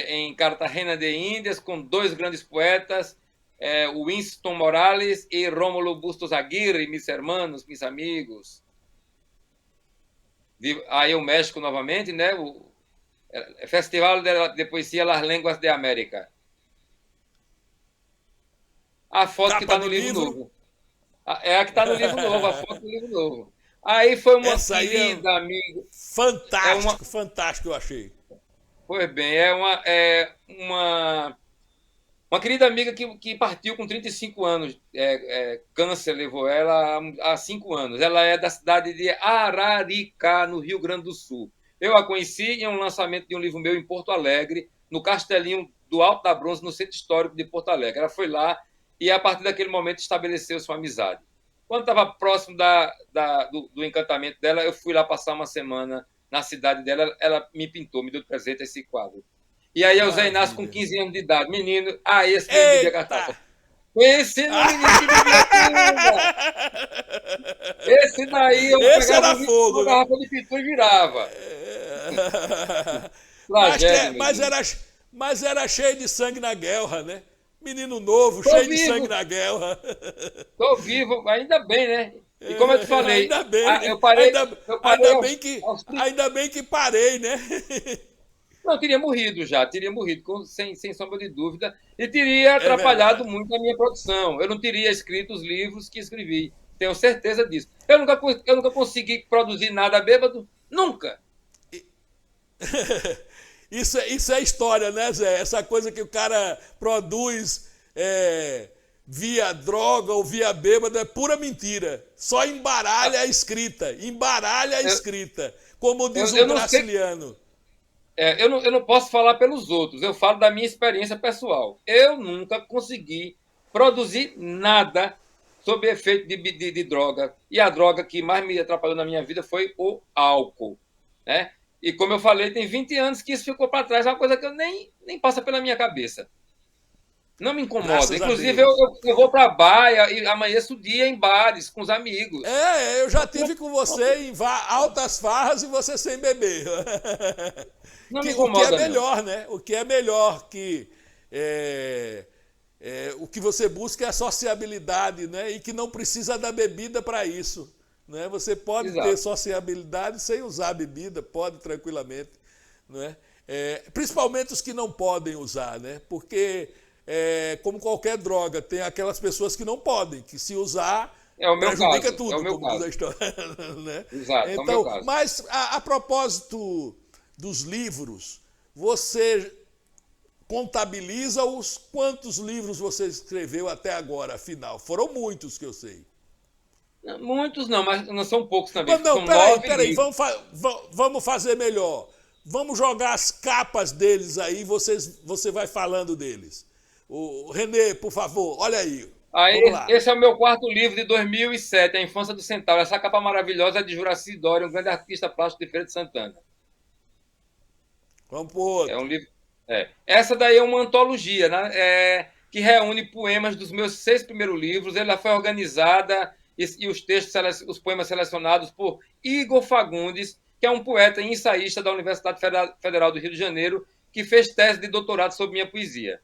em Cartagena de Índias, com dois grandes poetas, Winston Morales e Rômulo Bustos Aguirre, mis hermanos, mis amigos. Aí o México novamente, né? O Festival de Poesia Las Lenguas de América. A foto que está no livro novo. É a que está no livro novo, a foto do livro novo. Aí foi uma Essa aí querida amiga. fantástico, fantástico, eu achei. Pois bem, uma querida amiga que partiu com 35 anos. Câncer levou ela há 5 anos. Ela é da cidade de Araricá, no Rio Grande do Sul. Eu a conheci em um lançamento de um livro meu em Porto Alegre, no Castelinho do Alto da Bronze, no Centro Histórico de Porto Alegre. Ela foi lá e, a partir daquele momento, estabeleceu sua amizade. Quando estava próximo do encantamento dela, eu fui lá passar uma semana na cidade dela. Ela me pintou, me deu de presente esse quadro. E aí o Zé Inácio com 15 anos de idade. Menino, esse daí bebia cachaça. Esse no menino que bebia pinga. Esse daí eu Esse pegava era fogo, uma né? garrafa de pintura e virava. Tragédia, mas era cheio de sangue na guerra, né? Menino novo, Tô cheio de sangue vivo, na guerra. tô vivo, ainda bem, né? E como eu te falei, Ainda bem, eu parei, eu parei ainda bem que parei, né? Não, teria morrido já, teria morrido, sem sombra de dúvida, e teria É atrapalhado verdade. muito a minha produção. Eu não teria escrito os livros que escrevi, tenho certeza disso. Eu nunca consegui produzir nada bêbado, nunca. Isso é história, né, Zé? Essa coisa que o cara produz via droga ou via bêbado é pura mentira. Só embaralha a escrita. Embaralha a Eu, escrita. Como diz eu, o eu não sei, Graciliano. eu não posso falar pelos outros, eu falo da minha experiência pessoal. Eu nunca consegui produzir nada sob efeito de droga. E a droga que mais me atrapalhou na minha vida foi o álcool, né? E como eu falei, tem 20 anos que isso ficou para trás, é uma coisa que eu nem passa pela minha cabeça. Não me incomoda. Graças a Inclusive, Deus. eu vou para a baia e amanheço o dia em bares com os amigos. Eu já tive com você em altas farras e você sem beber. Não me O que é incomoda, não. melhor, né? O que é melhor que o que você busca é a sociabilidade, né? E que não precisa da bebida para isso. Né? Você pode ter Exato. sociabilidade sem usar a bebida, pode tranquilamente. Né? Principalmente os que não podem usar, né? Porque, como qualquer droga, tem aquelas pessoas que não podem, que se usar É o meu prejudica caso. É o tudo, meu como diz a caso. história. Né? Exato, é o meu Então, caso. mas a propósito dos livros, você contabiliza-os? Quantos livros você escreveu até agora, afinal? Foram muitos que eu sei. Muitos não, mas não são poucos também. Não, São 9 peraí, livros. vamos fazer melhor. Vamos jogar as capas deles aí, você vai falando deles. O Renê, por favor, olha aí. Vamos Aí, lá. esse é o meu quarto livro de 2007, A Infância do Centauro. Essa capa maravilhosa é de Juraci Dória, um grande artista plástico de Feira de Santana. Vamos pro É um outro. livro. Essa daí é uma antologia, né? Que reúne poemas dos meus 6 primeiros livros. Ela foi organizada e os textos, os poemas selecionados por Igor Fagundes, que é um poeta e ensaísta da Universidade Federal do Rio de Janeiro, que fez tese de doutorado sobre minha poesia.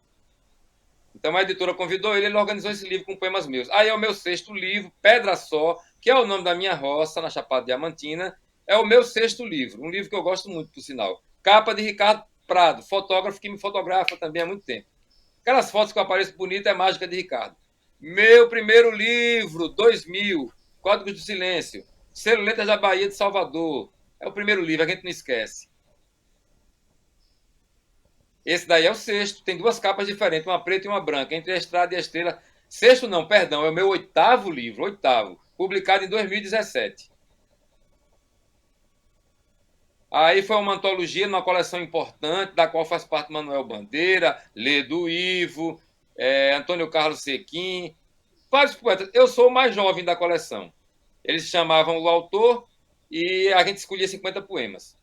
Então a editora convidou ele organizou esse livro com poemas meus. Aí é o meu 6º livro, Pedra Só, que é o nome da minha roça, na Chapada Diamantina. É o meu 6º livro, um livro que eu gosto muito, por sinal. Capa de Ricardo Prado, fotógrafo que me fotografa também há muito tempo. Aquelas fotos que eu apareço bonita é mágica de Ricardo. Meu primeiro livro, 2000, Códigos do Silêncio, Selo Letras da Bahia de Salvador. É o primeiro livro, a gente não esquece. Esse daí é o 6º, tem 2 capas diferentes, uma preta e uma branca, Entre a Estrada e a Estrela. 6º não, perdão, é o meu 8º livro, 8º, publicado em 2017. Aí foi uma antologia numa coleção importante, da qual faz parte Manuel Bandeira, Ledo Ivo, Antônio Carlos Sequim, vários poetas. Eu sou o mais jovem da coleção. Eles chamavam o autor e a gente escolhia 50 poemas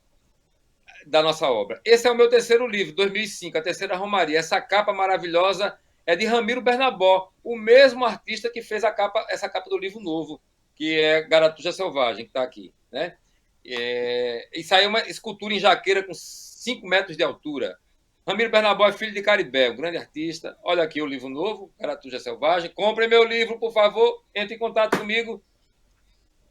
da nossa obra. Esse é o meu 3º livro, 2005, A Terceira Romaria. Essa capa maravilhosa é de Ramiro Bernabó, o mesmo artista que fez essa capa do livro novo, que é Garatuja Selvagem, que está aqui. Né? Isso aí é uma escultura em jaqueira com 5 metros de altura. Ramiro Bernabó é filho de Caribé, um grande artista. Olha aqui o livro novo, Garatuja Selvagem. Compre meu livro, por favor. Entre em contato comigo.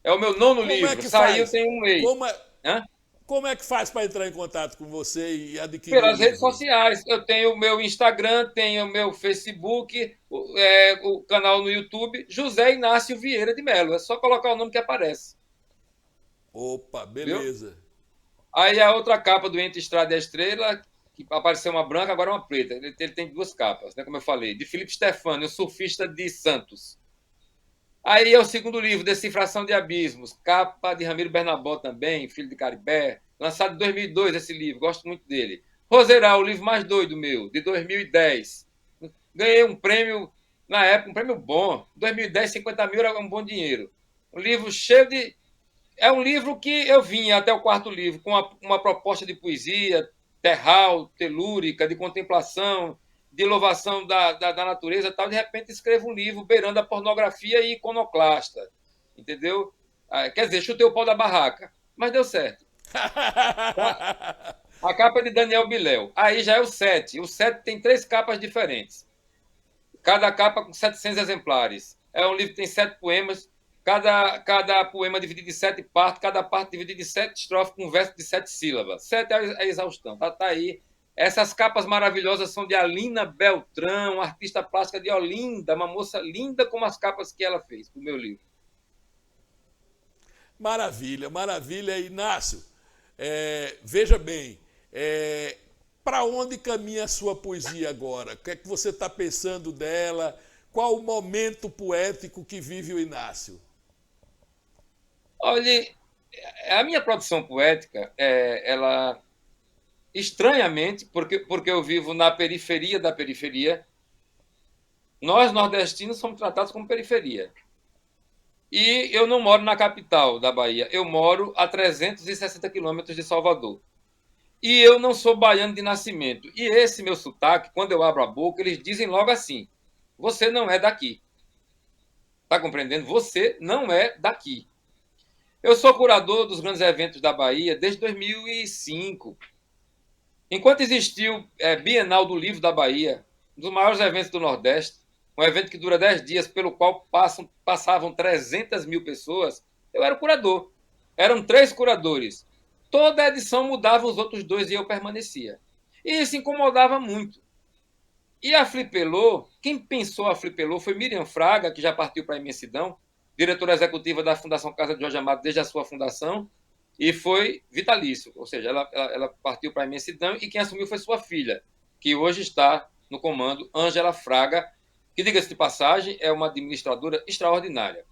É o meu 9º Como é livro. que Saiu faz? tem um mês. Como é, Hã? como é que faz para entrar em contato com você e adquirir o Pelas redes livro? sociais. Eu tenho o meu Instagram, tenho o meu Facebook, o canal no YouTube, José Inácio Vieira de Melo. É só colocar o nome que aparece. Opa, Viu? beleza. Aí a outra capa do Entre Estrada e a Estrela, que apareceu uma branca, agora uma preta. Ele tem 2 capas, né, como eu falei. De Felipe Stefani, o surfista de Santos. Aí é o 2º livro, Decifração de Abismos, capa de Ramiro Bernabó também, filho de Caribé, lançado em 2002 esse livro, gosto muito dele. Roseral, o livro mais doido meu, de 2010. Ganhei um prêmio, na época, um prêmio bom. Em 2010, 50 mil era um bom dinheiro. Um livro cheio de... É um livro que eu vim até o 4º livro com uma proposta de poesia terral, telúrica, de contemplação, de louvação da natureza, tal. De repente escrevo um livro beirando a pornografia e iconoclasta, entendeu? Quer dizer, chutei o pau da barraca, mas deu certo. A capa é de Daniel Biléu. Aí já é o 7. O 7 tem 3 capas diferentes. Cada capa com 700 exemplares. É um livro que tem 7 poemas. Cada poema dividido em 7 partes, cada parte dividida em 7 estrofes com um verso de 7 sílabas. 7 é a exaustão. Tá aí. Essas capas maravilhosas são de Alina Beltrão, artista plástica de Olinda, uma moça linda como as capas que ela fez para o meu livro. Maravilha, maravilha, Inácio. Veja bem, para onde caminha a sua poesia agora? O que é que você está pensando dela? Qual o momento poético que vive o Inácio? Olha, a minha produção poética, ela estranhamente, porque eu vivo na periferia da periferia, nós nordestinos somos tratados como periferia. E eu não moro na capital da Bahia, eu moro a 360 quilômetros de Salvador. E eu não sou baiano de nascimento. E esse meu sotaque, quando eu abro a boca, eles dizem logo assim: você não é daqui. Está compreendendo? Você não é daqui. Eu sou curador dos grandes eventos da Bahia desde 2005. Enquanto existiu Bienal do Livro da Bahia, um dos maiores eventos do Nordeste, um evento que dura 10 dias, pelo qual passavam 300 mil pessoas, eu era o curador. Eram 3 curadores. Toda edição mudava os outros 2 e eu permanecia. E isso incomodava muito. E a Flipelô, quem pensou a Flipelô foi Miriam Fraga, que já partiu para a imensidão, diretora executiva da Fundação Casa de Jorge Amado desde a sua fundação, e foi vitalício, ou seja, ela partiu para a imensidão e quem assumiu foi sua filha, que hoje está no comando, Ângela Fraga, que, diga-se de passagem, é uma administradora extraordinária.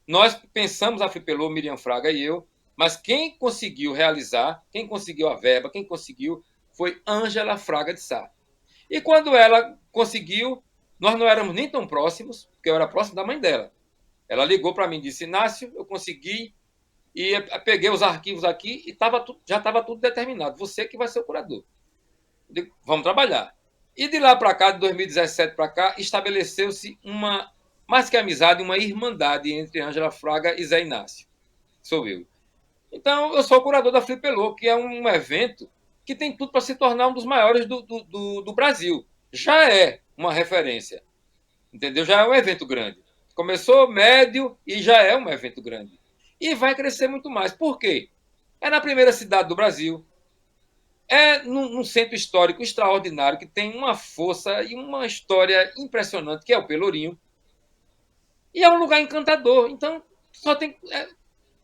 Nós pensamos a Flipelô, Miriam Fraga e eu, mas quem conseguiu realizar, quem conseguiu a verba, quem conseguiu foi Ângela Fraga de Sá. E quando ela conseguiu, nós não éramos nem tão próximos, porque eu era próximo da mãe dela. Ela ligou para mim e disse: Inácio, eu consegui, e peguei os arquivos aqui e já estava tudo determinado. Você que vai ser o curador. Eu digo, vamos trabalhar. E de lá para cá, de 2017 para cá, estabeleceu-se uma, mais que amizade, uma irmandade entre Ângela Fraga e Zé Inácio. Sou eu. Então, eu sou o curador da Flipelô, que é um evento que tem tudo para se tornar um dos maiores do Brasil. Já é uma referência, entendeu? Já é um evento grande. Começou médio e já é um evento grande. E vai crescer muito mais. Por quê? É na primeira cidade do Brasil, é num centro histórico extraordinário, que tem uma força e uma história impressionante, que é o Pelourinho. E é um lugar encantador. Então, só tem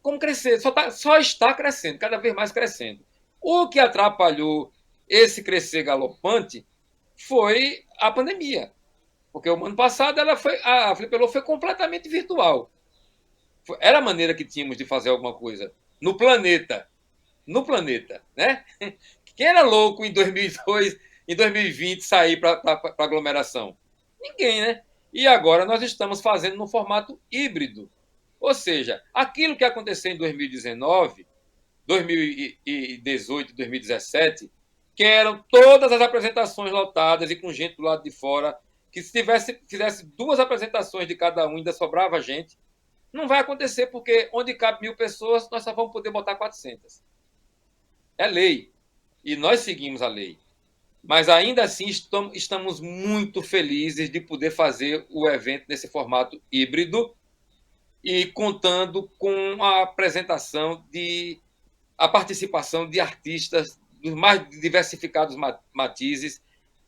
como crescer, só está crescendo, cada vez mais crescendo. O que atrapalhou esse crescer galopante foi a pandemia. Porque o ano passado a Flipelô foi completamente virtual. Era a maneira que tínhamos de fazer alguma coisa no planeta. No planeta, né? Quem era louco em 2002, em 2020 sair para aglomeração? Ninguém, né? E agora nós estamos fazendo no formato híbrido. Ou seja, aquilo que aconteceu em 2019, 2018, 2017, que eram todas as apresentações lotadas e com gente do lado de fora, que se fizesse 2 apresentações de cada um, ainda sobrava gente, não vai acontecer, porque onde cabe 1.000 pessoas, nós só vamos poder botar 400. É lei. E nós seguimos a lei. Mas ainda assim estamos muito felizes de poder fazer o evento nesse formato híbrido e contando com a participação de artistas dos mais diversificados matizes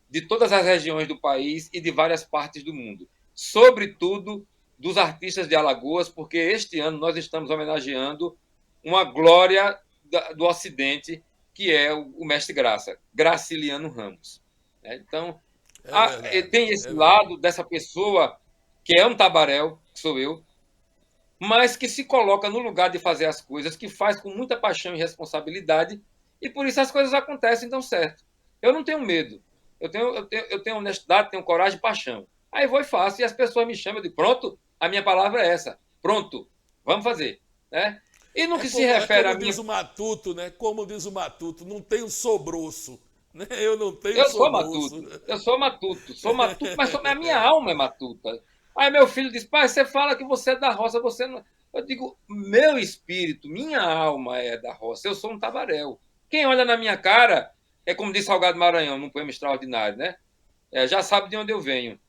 de todas as regiões do país e de várias partes do mundo. Sobretudo dos artistas de Alagoas, porque este ano nós estamos homenageando uma glória do Ocidente, que é o mestre Graça, Graciliano Ramos. Então, tem esse lado dessa pessoa que é um tabaréu, que sou eu, mas que se coloca no lugar de fazer as coisas, que faz com muita paixão e responsabilidade, e por isso as coisas acontecem e dão certo. Eu não tenho medo. Eu tenho honestidade, tenho coragem e paixão. Aí vou e faço, e as pessoas me chamam de pronto, a minha palavra é essa. Pronto, vamos fazer. Né? E no que se refere a mim. Diz o Matuto, né? Como diz o Matuto, não tenho sobroço. Né? Eu não tenho eu sobroço. Eu sou matuto, mas a minha alma é matuta. Aí meu filho diz, pai, você fala que você é da roça, você não. Eu digo, meu espírito, minha alma é da roça, eu sou um tabaréu. Quem olha na minha cara, é como diz Salgado Maranhão, num poema extraordinário, né? Já sabe de onde eu venho.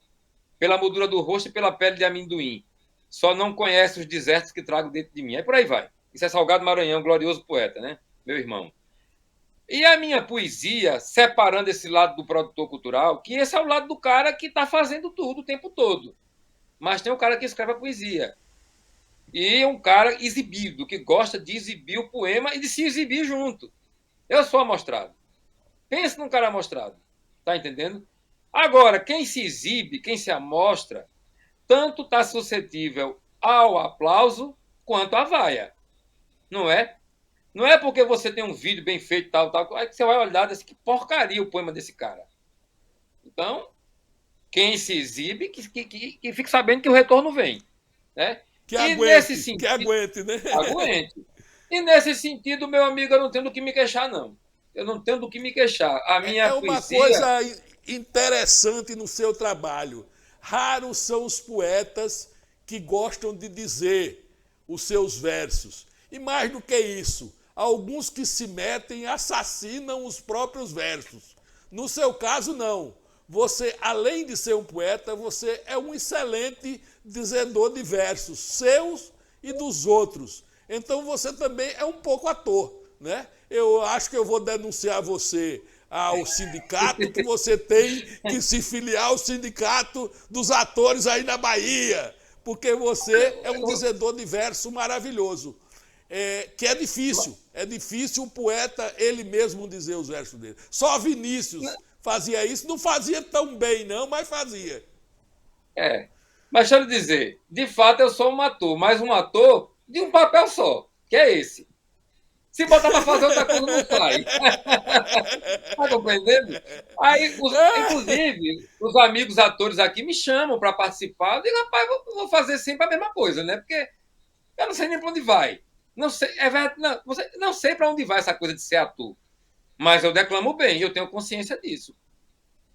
Pela moldura do rosto e pela pele de amendoim. Só não conhece os desertos que trago dentro de mim. Aí por aí vai. Isso é Salgado Maranhão, glorioso poeta, né? Meu irmão. E a minha poesia, separando esse lado do produtor cultural, que esse é o lado do cara que está fazendo tudo o tempo todo. Mas tem um cara que escreve a poesia. E um cara exibido, que gosta de exibir o poema e de se exibir junto. Eu sou amostrado. Pensa num cara amostrado. Tá entendendo? Agora, quem se exibe, quem se amostra, tanto está suscetível ao aplauso quanto à vaia. Não é? Não é porque você tem um vídeo bem feito, tal, aí que você vai olhar desse, que porcaria o poema desse cara. Então, quem se exibe, que fique sabendo que o retorno vem. Né? Que aguente, né? Aguente. E nesse sentido, meu amigo, eu não tenho do que me queixar, não. Eu não tenho do que me queixar. A minha É uma poesia... coisa interessante no seu trabalho. Raros são os poetas que gostam de dizer os seus versos. E mais do que isso, alguns que se metem assassinam os próprios versos. No seu caso, não. Você, além de ser um poeta, você é um excelente dizedor de versos, seus e dos outros. Então você também é um pouco ator, né? Eu acho que eu vou denunciar você ao sindicato, que você tem que se filiar ao sindicato dos atores aí na Bahia, porque você é um dizedor de verso maravilhoso. Que é difícil o poeta ele mesmo dizer os versos dele. Só Vinícius fazia isso, não fazia tão bem não, mas fazia. É. Mas deixa eu lhe dizer, de fato eu sou um ator, mas um ator de um papel só, que é esse. Se botar para fazer outra coisa, não sai. Está compreendendo? Aí, inclusive, os amigos atores aqui me chamam para participar. Eu digo, rapaz, vou fazer sempre a mesma coisa, né? Porque eu não sei nem para onde vai. Não sei, não sei para onde vai essa coisa de ser ator. Mas eu declamo bem, eu tenho consciência disso.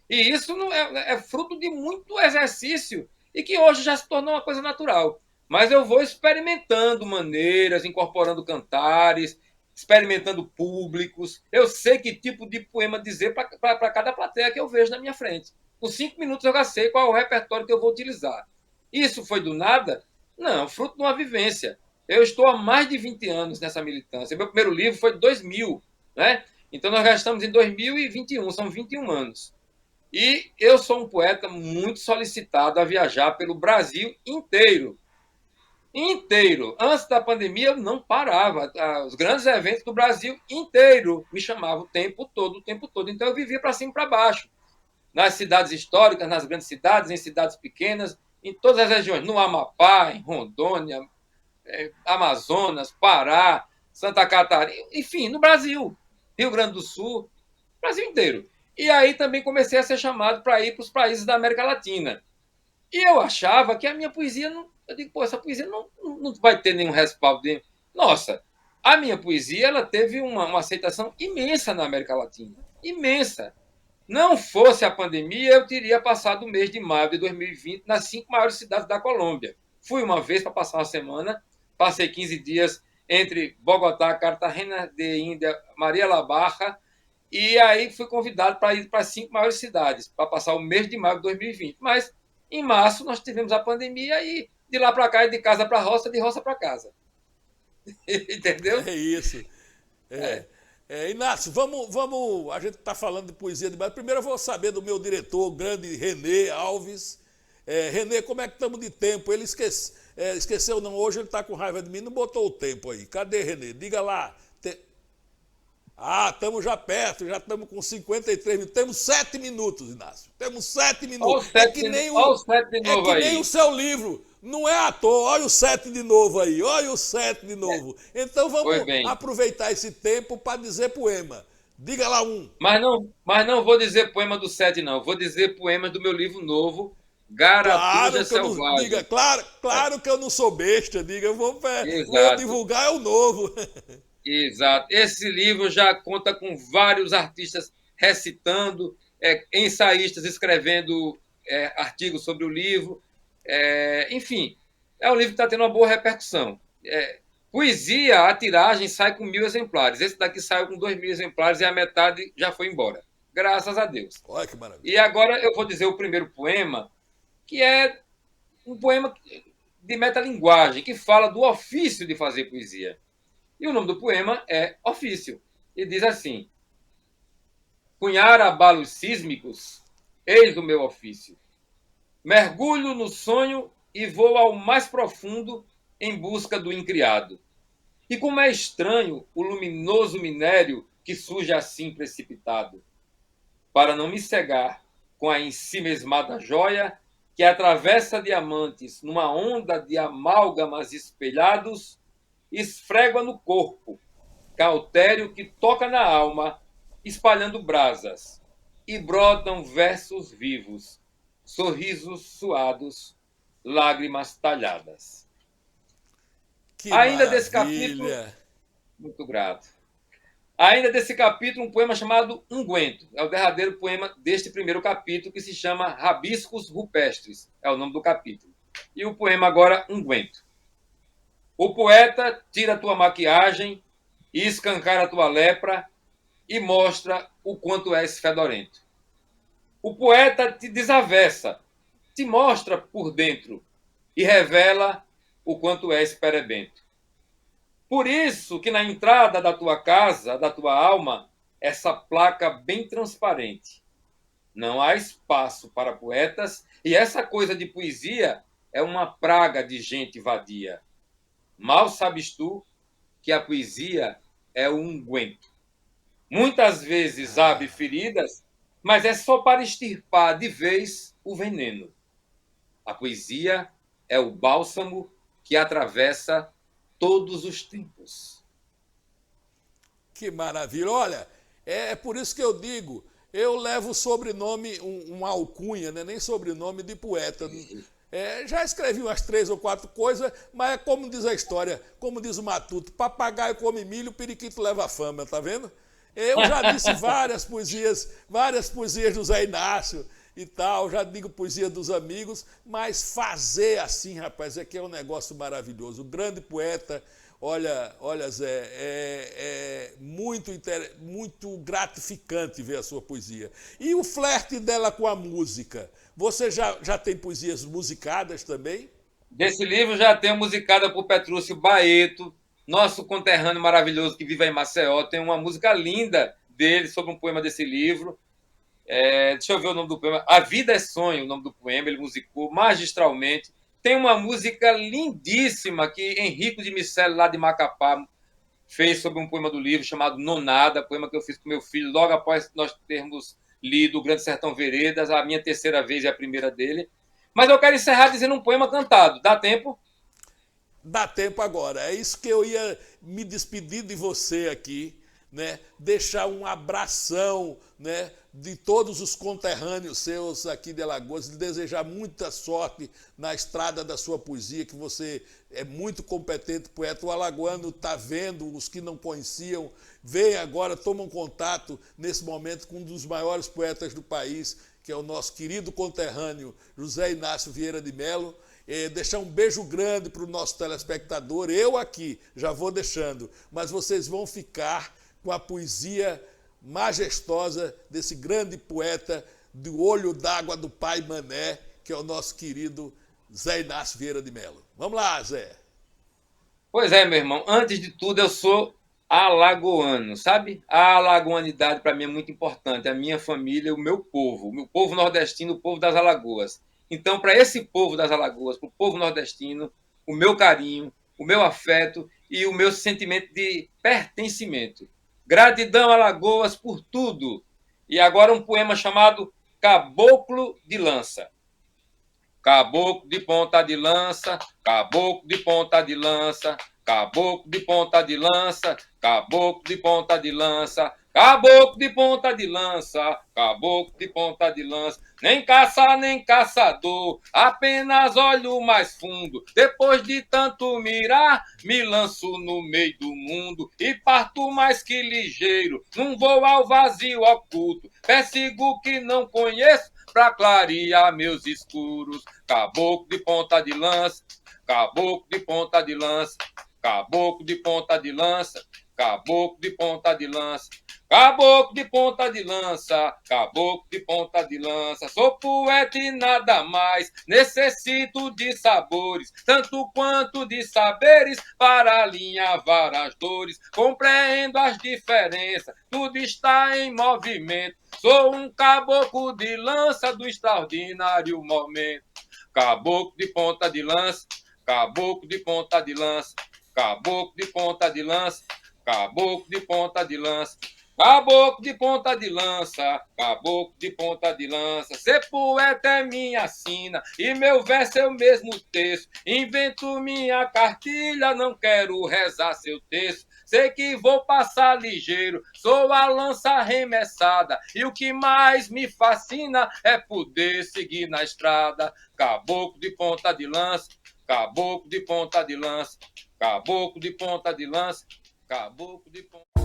E isso não é fruto de muito exercício e que hoje já se tornou uma coisa natural. Mas eu vou experimentando maneiras, incorporando cantares, experimentando públicos. Eu sei que tipo de poema dizer para cada plateia que eu vejo na minha frente. Com 5 minutos eu já sei qual é o repertório que eu vou utilizar. Isso foi do nada? Não, fruto de uma vivência. Eu estou há mais de 20 anos nessa militância. Meu primeiro livro foi de 2000, né? Então nós já estamos em 2021, são 21 anos. E eu sou um poeta muito solicitado a viajar pelo Brasil inteiro. Inteiro. Antes da pandemia, eu não parava. Os grandes eventos do Brasil inteiro me chamavam o tempo todo, o tempo todo. Então, eu vivia para cima e para baixo. Nas cidades históricas, nas grandes cidades, em cidades pequenas, em todas as regiões. No Amapá, em Rondônia, Amazonas, Pará, Santa Catarina, enfim, no Brasil. Rio Grande do Sul, Brasil inteiro. E aí também comecei a ser chamado para ir para os países da América Latina. E eu achava que a minha poesia não. Eu digo, pô, essa poesia não vai ter nenhum respaldo. Nossa, a minha poesia ela teve uma aceitação imensa na América Latina. Imensa. Não fosse a pandemia, eu teria passado o mês de maio de 2020 nas 5 maiores cidades da Colômbia. Fui uma vez para passar uma semana, passei 15 dias entre Bogotá, Cartagena de Índia, Maria la Barra, e aí fui convidado para ir para as 5 maiores cidades, para passar o mês de maio de 2020. Mas em março nós tivemos a pandemia e de lá para cá, de casa para roça, de roça para casa. Entendeu? É isso. Inácio, vamos. A gente está falando de poesia demais. Primeiro eu vou saber do meu diretor, o grande Renê Alves. Renê, como é que estamos de tempo? Ele esqueceu, não? Hoje ele está com raiva de mim, não botou o tempo aí. Cadê, Renê? Diga lá. Estamos já perto, já estamos com 53 minutos. Temos 7 minutos, Inácio. Temos 7 minutos. Olha o 7 de novo aí. Nem o seu livro. Não é à toa. Olha o 7 de novo aí. Olha o 7 de novo. Então vamos aproveitar esse tempo para dizer poema. Diga lá um. Mas não vou dizer poema do 7, não. Vou dizer poemas do meu livro novo, Garatuja Selvagem. Diga, claro que eu não sou besta. Diga, eu vou divulgar é o novo. Exato. Esse livro já conta com vários artistas recitando, ensaístas escrevendo artigos sobre o livro. Enfim, é um livro que está tendo uma boa repercussão. Poesia, a tiragem sai com 1.000 exemplares. Esse daqui saiu com 2.000 exemplares e a metade já foi embora. Graças a Deus. Olha que maravilha. E agora eu vou dizer o primeiro poema, que é um poema de metalinguagem, que fala do ofício de fazer poesia. E o nome do poema é Ofício. E diz assim: cunhar abalos sísmicos, eis o meu ofício. Mergulho no sonho e vou ao mais profundo em busca do incriado. E como é estranho o luminoso minério que surge assim precipitado, para não me cegar com a ensimesmada joia que atravessa diamantes numa onda de amálgamas espelhados, esfrega no corpo, cautério que toca na alma, espalhando brasas, e brotam versos vivos, sorrisos suados, lágrimas talhadas. Que Ainda maravilha. desse capítulo, muito grato. Ainda desse capítulo, um poema chamado Unguento. É o derradeiro poema deste primeiro capítulo, que se chama Rabiscos Rupestres. É o nome do capítulo. E o poema agora, Unguento. O poeta tira a tua maquiagem e escancara a tua lepra e mostra o quanto és fedorento. O poeta te desavessa, te mostra por dentro e revela o quanto és perebento. Por isso que na entrada da tua casa, da tua alma, essa placa bem transparente. Não há espaço para poetas e essa coisa de poesia é uma praga de gente vadia. Mal sabes tu que a poesia é um unguento. Muitas vezes abre feridas, mas é só para extirpar de vez o veneno. A poesia é o bálsamo que atravessa todos os tempos. Que maravilha. Olha, é por isso que eu digo, eu levo o sobrenome, uma alcunha, né? Nem sobrenome de poeta. Já escrevi umas 3 ou 4 coisas, mas é como diz a história, como diz o Matuto, papagaio come milho, periquito leva fama, tá vendo? Eu já disse várias poesias do Zé Inácio e tal, já digo poesia dos amigos, mas fazer assim, rapaz, é que é um negócio maravilhoso. O grande poeta, olha Zé, é muito gratificante ver a sua poesia. E o flerte dela com a música? Você já tem poesias musicadas também? Desse livro já tem musicada por Petrúcio Baeto, nosso conterrâneo maravilhoso que vive em Maceió. Tem uma música linda dele sobre um poema desse livro. Deixa eu ver o nome do poema. A Vida é Sonho, o nome do poema. Ele musicou magistralmente. Tem uma música lindíssima que Henrico de Miceli, lá de Macapá, fez sobre um poema do livro chamado Nonada, poema que eu fiz com meu filho logo após nós termos lido O Grande Sertão Veredas, a minha terceira vez e a primeira dele. Mas eu quero encerrar dizendo um poema cantado. Dá tempo? Dá tempo agora. É isso que eu ia me despedir de você aqui, né? Deixar um abração, né, de todos os conterrâneos seus aqui de Alagoas, e desejar muita sorte na estrada da sua poesia, que você é muito competente poeta. O alagoano está vendo, os que não conheciam, veem agora, tomam contato nesse momento com um dos maiores poetas do país, que é o nosso querido conterrâneo José Inácio Vieira de Mello. Deixar um beijo grande para o nosso telespectador. Eu aqui já vou deixando, mas vocês vão ficar com a poesia majestosa desse grande poeta do olho d'água do pai Mané, que é o nosso querido Zé Inácio Vieira de Mello. Vamos lá, Zé. Pois é, meu irmão. Antes de tudo, eu sou alagoano, sabe? A alagoanidade para mim é muito importante. A minha família, o meu povo nordestino, o povo das Alagoas. Então, para esse povo das Alagoas, para o povo nordestino, o meu carinho, o meu afeto e o meu sentimento de pertencimento. Gratidão, Alagoas, por tudo. E agora um poema chamado Caboclo de Lança. Caboclo de ponta de lança, caboclo de ponta de lança, caboclo de ponta de lança, caboclo de ponta de lança, caboclo de ponta de lança, caboclo de ponta de lança. Nem caça, nem caçador, apenas olho mais fundo. Depois de tanto mirar, me lanço no meio do mundo e parto mais que ligeiro, num voo ao vazio oculto. Persigo que não conheço pra clarear meus escuros. Caboclo de ponta de lança, caboclo de ponta de lança, caboclo de ponta de lança, caboclo de ponta de lança, caboclo de ponta de lança, caboclo de ponta de lança. Sou poeta e nada mais, necessito de sabores, tanto quanto de saberes, para alinhavar as dores. Compreendo as diferenças, tudo está em movimento. Sou um caboclo de lança do extraordinário momento. Caboclo de ponta de lança, caboclo de ponta de lança, caboclo de ponta de lança, caboclo de ponta de lança, caboclo de ponta de lança, caboclo de ponta de lança. Ser poeta é minha sina e meu verso é o mesmo texto. Invento minha cartilha, não quero rezar seu texto. Sei que vou passar ligeiro, sou a lança arremessada, e o que mais me fascina é poder seguir na estrada. Caboclo de ponta de lança, caboclo de ponta de lança, caboclo de ponta de lança, caboclo de ponta...